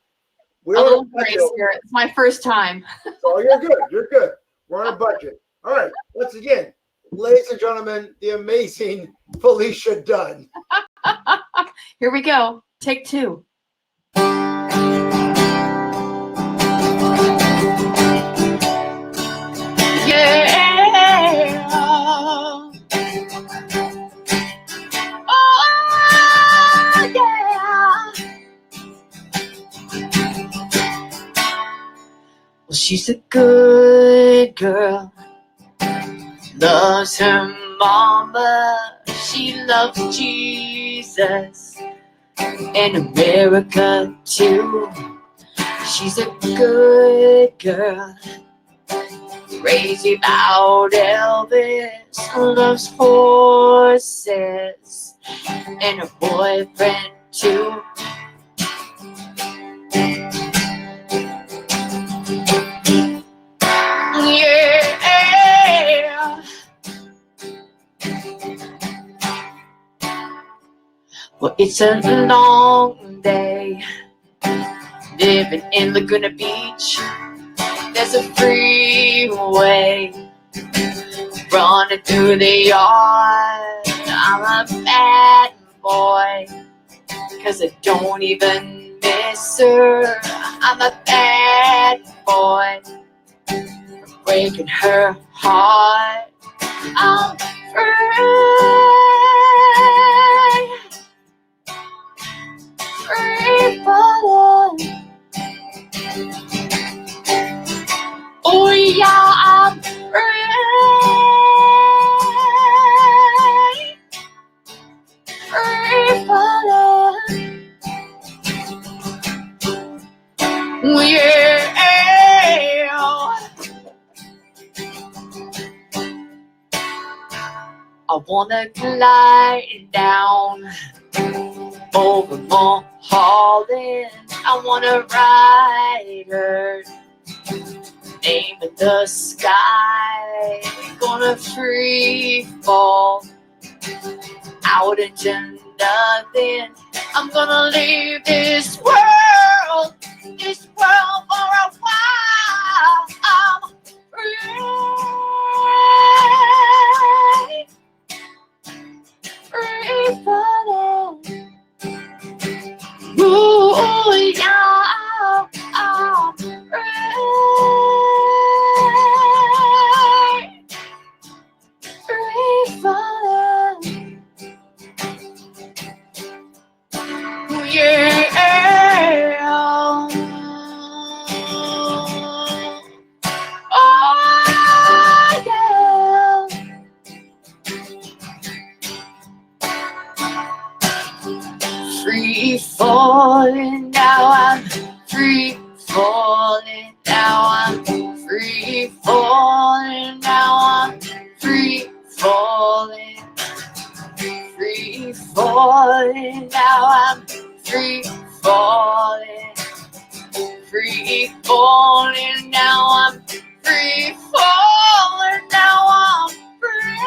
We're A on little a budget. grace here. It's my first time. Oh, you're good. You're good. We're on a budget. All right. Once again, ladies and gentlemen, the amazing Felicia Dunn. Here we go. Take 2. Yeah. Oh, yeah. Well, she's a good girl. Loves her mama. She loves Jesus. And America too. She's a good girl. Crazy about Elvis, loves horses, and her boyfriend too. Yeah. Well, it's a long day living in Laguna Beach. There's a freeway running through the yard. I'm a bad boy, 'cause I don't even miss her. I'm a bad boy, breaking her heart. I'm free falling. Oh yeah, I'm free falling. Yeah. I wanna glide down over Mulholland. I wanna ride her, aim at the sky. Gonna free fall out into nothing. I'm gonna leave this world for a while. I'm free falling. Ooh, yeah, I'm free falling. Yeah. Oh, yeah. Free falling, now I'm free falling, now I'm free falling, now I'm free falling, free falling, now I'm free falling, free falling, now I'm free falling, now I'm free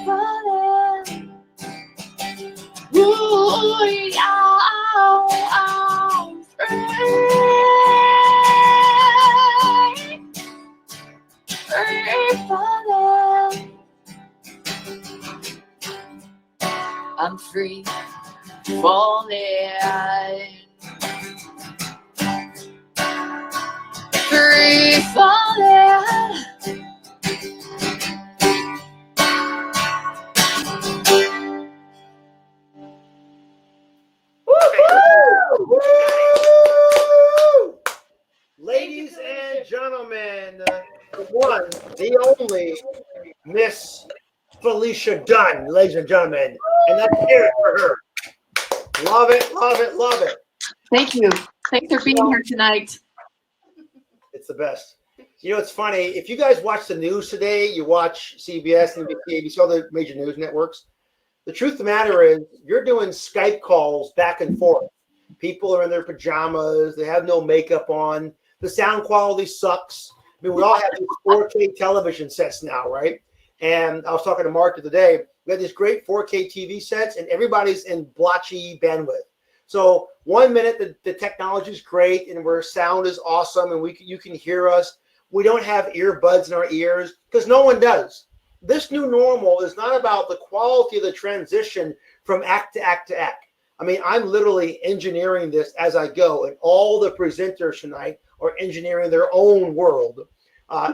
falling. Ooh, yeah, I'm free falling. I'm free falling. Free falling. Woo! Ladies and gentlemen, the one, the only Miss Felicia Dunn, ladies and gentlemen. And let's hear it for her. Love it, love it, love it. Thank you. Thanks for being here tonight. It's the best. You know, it's funny. If you guys watch the news today, you watch CBS, NBC, ABC, all the major news networks. The truth of the matter is you're doing Skype calls back and forth. People are in their pajamas. They have no makeup on. The sound quality sucks. I mean, we all have these 4K television sets now, right? And I was talking to Mark the other day. We had these great 4K TV sets, and everybody's in blotchy bandwidth. So 1 minute the technology is great, and our sound is awesome, and you can hear us. We don't have earbuds in our ears because no one does. This new normal is not about the quality of the transition from act to act to act. I mean, I'm literally engineering this as I go, and all the presenters tonight are engineering their own world.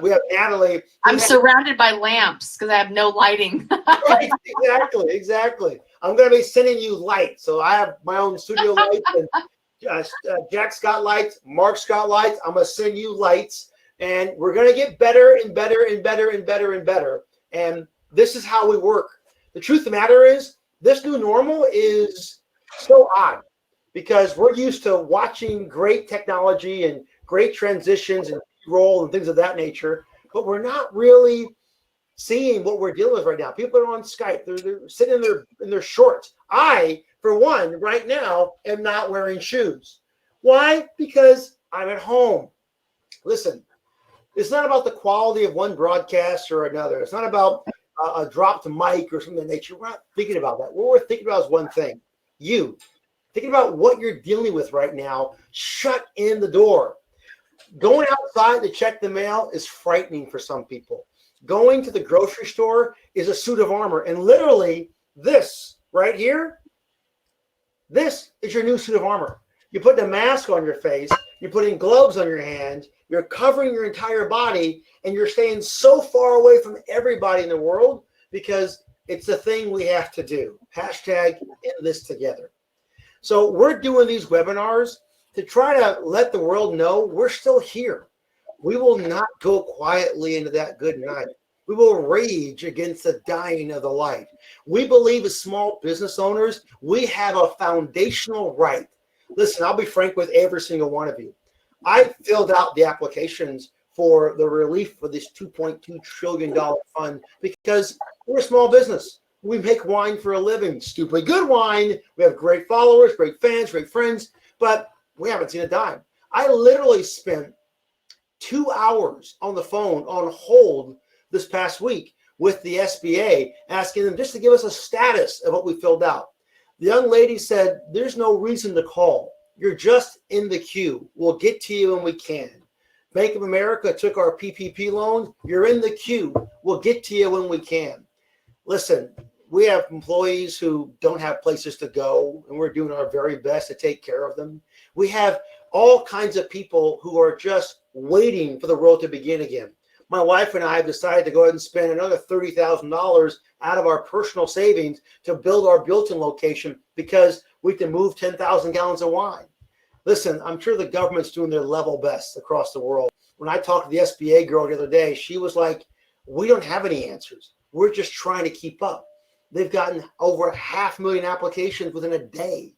We have Natalie. I'm surrounded by lamps because I have no lighting. Right, exactly. I'm going to be sending you lights. So I have my own studio lights, and Jack's got lights, Mark's got lights. I'm going to send you lights, and we're going to get better and better and better and better and better. And this is how we work. The truth of the matter is, this new normal is so odd because we're used to watching great technology and great transitions and roll and things of that nature, but we're not really seeing what we're dealing with right now. People are on Skype. They're sitting in their shorts. I, for one, right now, am not wearing shoes. Why? Because I'm at home. Listen, it's not about the quality of one broadcast or another. It's not about a dropped mic or something of that nature. We're not thinking about that. What we're thinking about is one thing. You. Thinking about what you're dealing with right now. Shut in the door. Going outside to check the mail is frightening for some people. Going to the grocery store is a suit of armor. And literally, this right here, this is your new suit of armor. You're putting a mask on your face, you're putting gloves on your hands, you're covering your entire body, and you're staying so far away from everybody in the world because it's the thing we have to do. Hashtag end this together. So we're doing these webinars to try to let the world know we're still here. We will not go quietly into that good night. We will rage against the dying of the light. We believe as small business owners, we have a foundational right. Listen, I'll be frank with every single one of you. I filled out the applications for the relief for this $2.2 trillion fund because we're a small business. We make wine for a living, stupid good wine. We have great followers, great fans, great friends, but we haven't seen a dime. I literally spent 2 hours on the phone on hold this past week with the SBA, asking them just to give us a status of what we filled out. The young lady said, there's no reason to call. You're just in the queue. We'll get to you when we can. Bank of America took our PPP loan. You're in the queue. We'll get to you when we can. Listen, we have employees who don't have places to go, and we're doing our very best to take care of them. We have all kinds of people who are just waiting for the world to begin again. My wife and I have decided to go ahead and spend another $30,000 out of our personal savings to build our built-in location because we can move 10,000 gallons of wine. Listen, I'm sure the government's doing their level best across the world. When I talked to the SBA girl the other day, she was like, we don't have any answers. We're just trying to keep up. They've gotten over 500,000 applications within a day.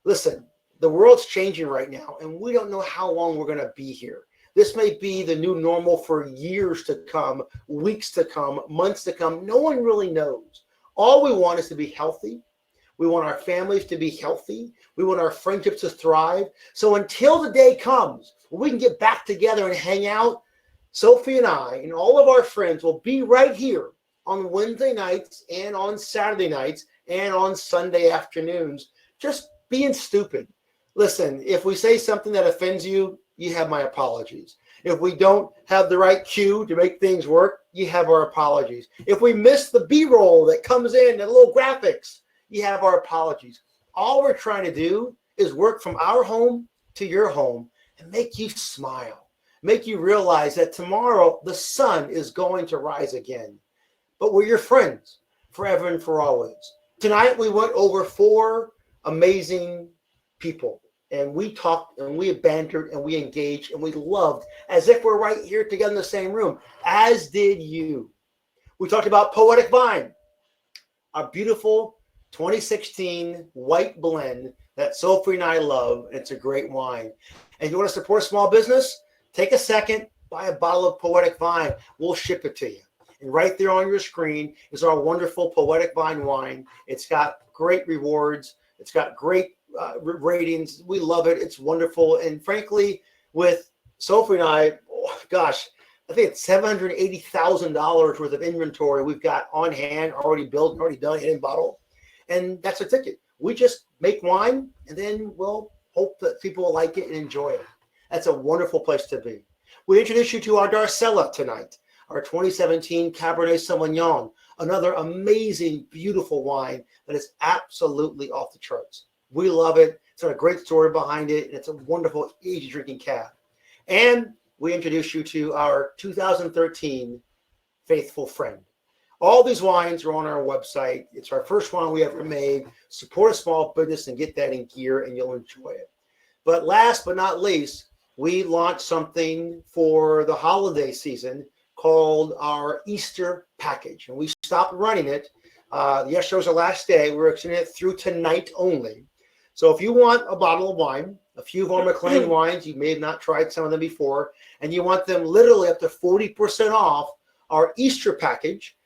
Listen, the world's changing right now, and we don't know how long we're going to be here. This may be the new normal for years to come, weeks to come, months to come. No one really knows. All we want is to be healthy. We want our families to be healthy. We want our friendships to thrive. So until the day comes when we can get back together and hang out, Sophie and I and all of our friends will be right here on Wednesday nights and on Saturday nights and on Sunday afternoons, just being stupid. Listen, if we say something that offends you, you have my apologies. If we don't have the right cue to make things work, you have our apologies. If we miss the B-roll that comes in, the little graphics, you have our apologies. All we're trying to do is work from our home to your home and make you smile, make you realize that tomorrow the sun is going to rise again. But we're your friends forever and for always. Tonight we went over 4 amazing people. And we talked and we bantered and we engaged and we loved as if we're right here together in the same room, as did you. We talked about Poetic Vine, our beautiful 2016 white blend that Sophie and I love. And it's a great wine. And if you want to support small business, take a second, buy a bottle of Poetic Vine. We'll ship it to you. And right there on your screen is our wonderful Poetic Vine wine. It's got great rewards. It's got great ratings. We love it. It's wonderful. And frankly, with Sophie and I, oh, gosh, I think it's $780,000 worth of inventory we've got on hand, already built, already done, in bottle. And that's a ticket. We just make wine, and then we'll hope that people will like it and enjoy it. That's a wonderful place to be. We introduce you to our Darcella tonight, our 2017 Cabernet Sauvignon, another amazing, beautiful wine that is absolutely off the charts. We love it. It's got a great story behind it, and it's a wonderful, easy drinking cab. And we introduce you to our 2013 Faithful Friend. All these wines are on our website. It's our first one we ever made. Support a small business and get that in gear, and you'll enjoy it. But last but not least, we launched something for the holiday season called our Easter package, and we stopped running it. Yesterday was the last day. We're extending it through tonight only. So if you want a bottle of wine, a few of our McClain wines, you may have not tried some of them before, and you want them literally up to 40% off, our Easter package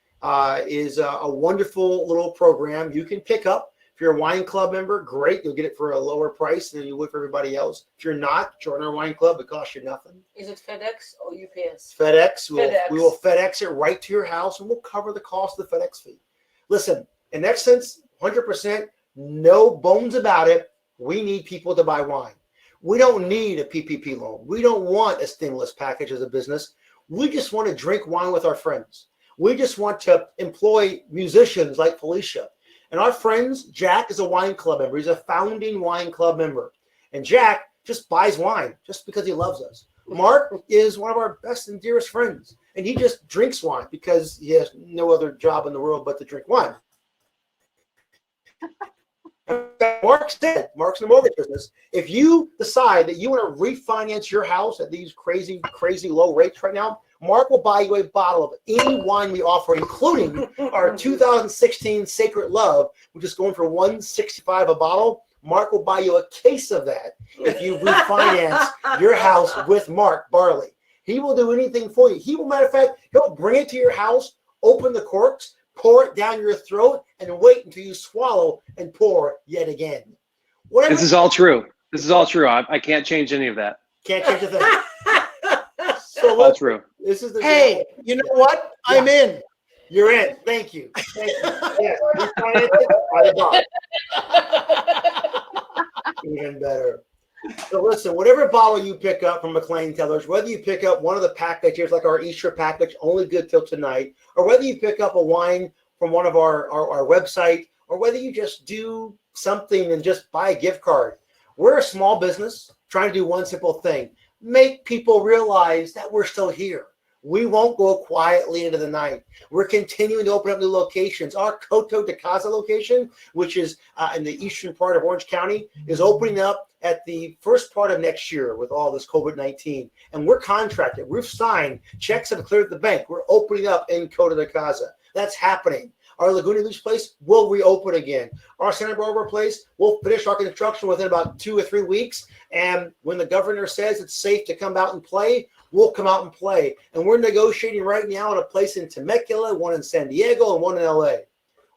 is a wonderful little program you can pick up. If you're a wine club member, great. You'll get it for a lower price than you would for everybody else. If you're not, join our wine club. It costs you nothing. Is it FedEx or UPS? FedEx. FedEx. We will FedEx it right to your house, and we'll cover the cost of the FedEx fee. Listen, in essence, 100%, no bones about it. We need people to buy wine. We don't need a PPP loan. We don't want a stimulus package as a business. We just want to drink wine with our friends. We just want to employ musicians like Felicia. And our friends, Jack is a wine club member. He's a founding wine club member. And Jack just buys wine just because he loves us. Mark is one of our best and dearest friends. And he just drinks wine because he has no other job in the world but to drink wine. Mark's in the mortgage business. If you decide that you want to refinance your house at these crazy low rates right now, Mark will buy you a bottle of any wine we offer, including our 2016 Sacred Love, which is going for $165 a bottle. Mark will buy you a case of that if you refinance your house with Mark Barley. He will do anything for you. He will, matter of fact, he'll bring it to your house, open the corks, pour it down your throat, and wait until you swallow and pour yet again. Whatever. This is all true. This is all true. I can't change any of that. Can't change a thing. So All true. This is the Hey, you know what? I'm in. You're in. Thank you. Thank you. Yeah, refinance it by the bottle. Even better. So listen, whatever bottle you pick up from McClain Cellars, whether you pick up one of the packages like our Easter package, only good till tonight, or whether you pick up a wine from one of our website, or whether you just do something and just buy a gift card. We're a small business trying to do one simple thing: make people realize that we're still here. We won't go quietly into the night. We're continuing to open up new locations. Our Coto de Casa location, which is in the eastern part of Orange County, is opening up at the first part of next year with all this COVID-19. And we're contracted. We've signed. Checks have cleared the bank. We're opening up in Coto de Casa. That's happening. Our Laguna Beach place will reopen again. Our Santa Barbara place will finish our construction within about 2 or 3 weeks. And when the governor says it's safe to come out and play, we'll come out and play. And we're negotiating right now on a place in Temecula, one in San Diego, and one in LA.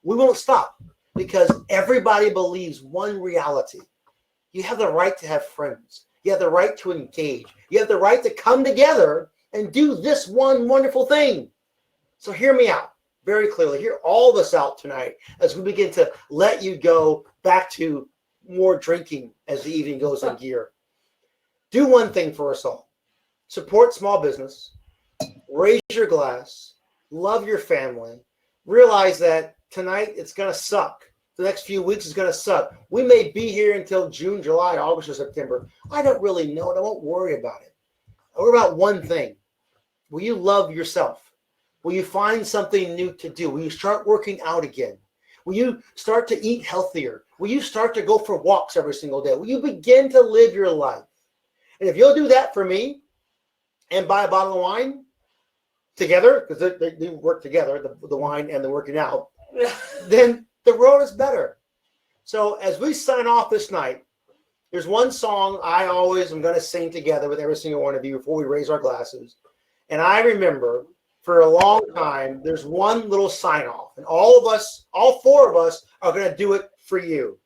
We won't stop because everybody believes one reality. You have the right to have friends. You have the right to engage. You have the right to come together and do this one wonderful thing. So hear me out very clearly. Hear all of us out tonight as we begin to let you go back to more drinking as the evening goes in gear. Do one thing for us all. Support small business. Raise your glass. Love your family. Realize that tonight it's going to suck. The next few weeks is going to suck. We may be here until June, July, August, or September. I don't really know it. I won't worry about it. I worry about one thing. Will you love yourself? Will you find something new to do? Will you start working out again? Will you start to eat healthier? Will you start to go for walks every single day? Will you begin to live your life? And if you'll do that for me and buy a bottle of wine together, because they work together, the wine and the working out, then the road is better. So as we sign off this night, there's one song I always am going to sing together with every single one of you before we raise our glasses. And I remember for a long time, there's one little sign off. And all of us, all four of us, are going to do it for you.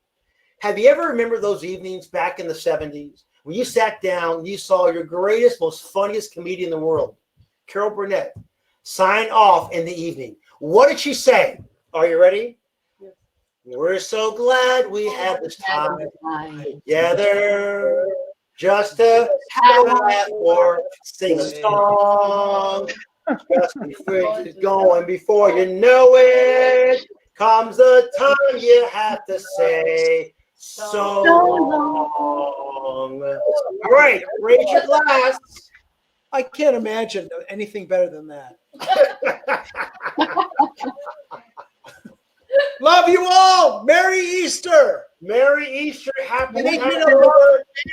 Have you ever remembered those evenings back in the 70s when you sat down and you saw your greatest, most funniest comedian in the world, Carol Burnett, sign off in the evening? What did she say? Are you ready? Yeah. We're so glad we had this time together just to have a laugh or sing a song. Just before you know it, comes the time you have to say so long. All right, raise your glass. I can't imagine anything better than that. Love you all. Merry Easter. Merry Easter. Happy Easter.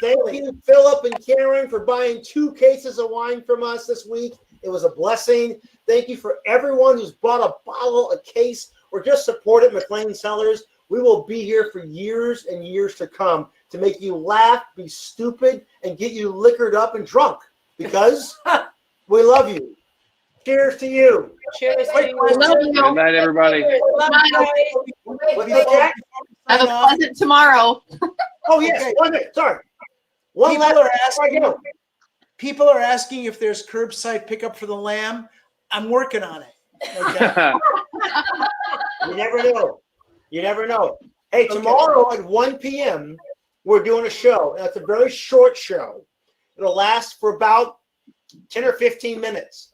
Thank you, Philip and Karen, for buying 2 cases of wine from us this week. It was a blessing. Thank you for everyone who's bought a bottle, a case, or just supported McClain Cellars. We will be here for years and years to come to make you laugh, be stupid, and get you liquored up and drunk because we love you. Cheers to you. Cheers to you. Good night, everybody. What's up, Jack? Have a pleasant tomorrow. Oh, yes. Okay. 1 minute. Sorry. People are asking if there's curbside pickup for the lamb. I'm working on it. Okay. You never know. You never know. Hey, tomorrow at 1 p.m., we're doing a show. That's a very short show. It'll last for about 10 or 15 minutes.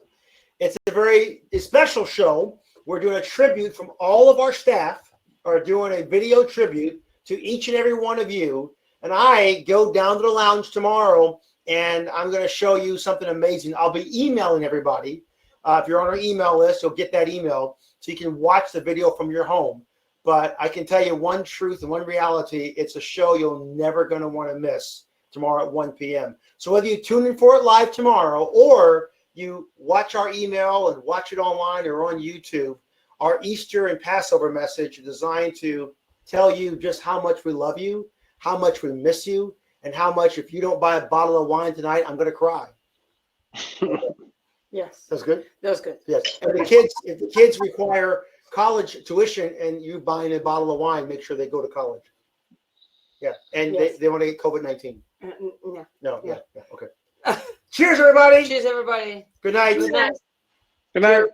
It's a very special show. We're doing a tribute from all of our staff, are doing a video tribute to each and every one of you. And I go down to the lounge tomorrow, and I'm going to show you something amazing. I'll be emailing everybody. If you're on our email list, you'll get that email so you can watch the video from your home. But I can tell you one truth and one reality. It's a show you're never going to want to miss tomorrow at 1 p.m. So whether you tune in for it live tomorrow or you watch our email and watch it online or on YouTube, our Easter and Passover message is designed to tell you just how much we love you, how much we miss you, and how much if you don't buy a bottle of wine tonight, I'm going to cry. Yes. That's good? That was good. Yes. And if the kids require college tuition and you buying a bottle of wine, make sure they go to college. Yeah. And Yes. they want to get COVID-19. Yeah. No, yeah, okay. Cheers, everybody. Cheers, everybody. Good night. Good night. Good night.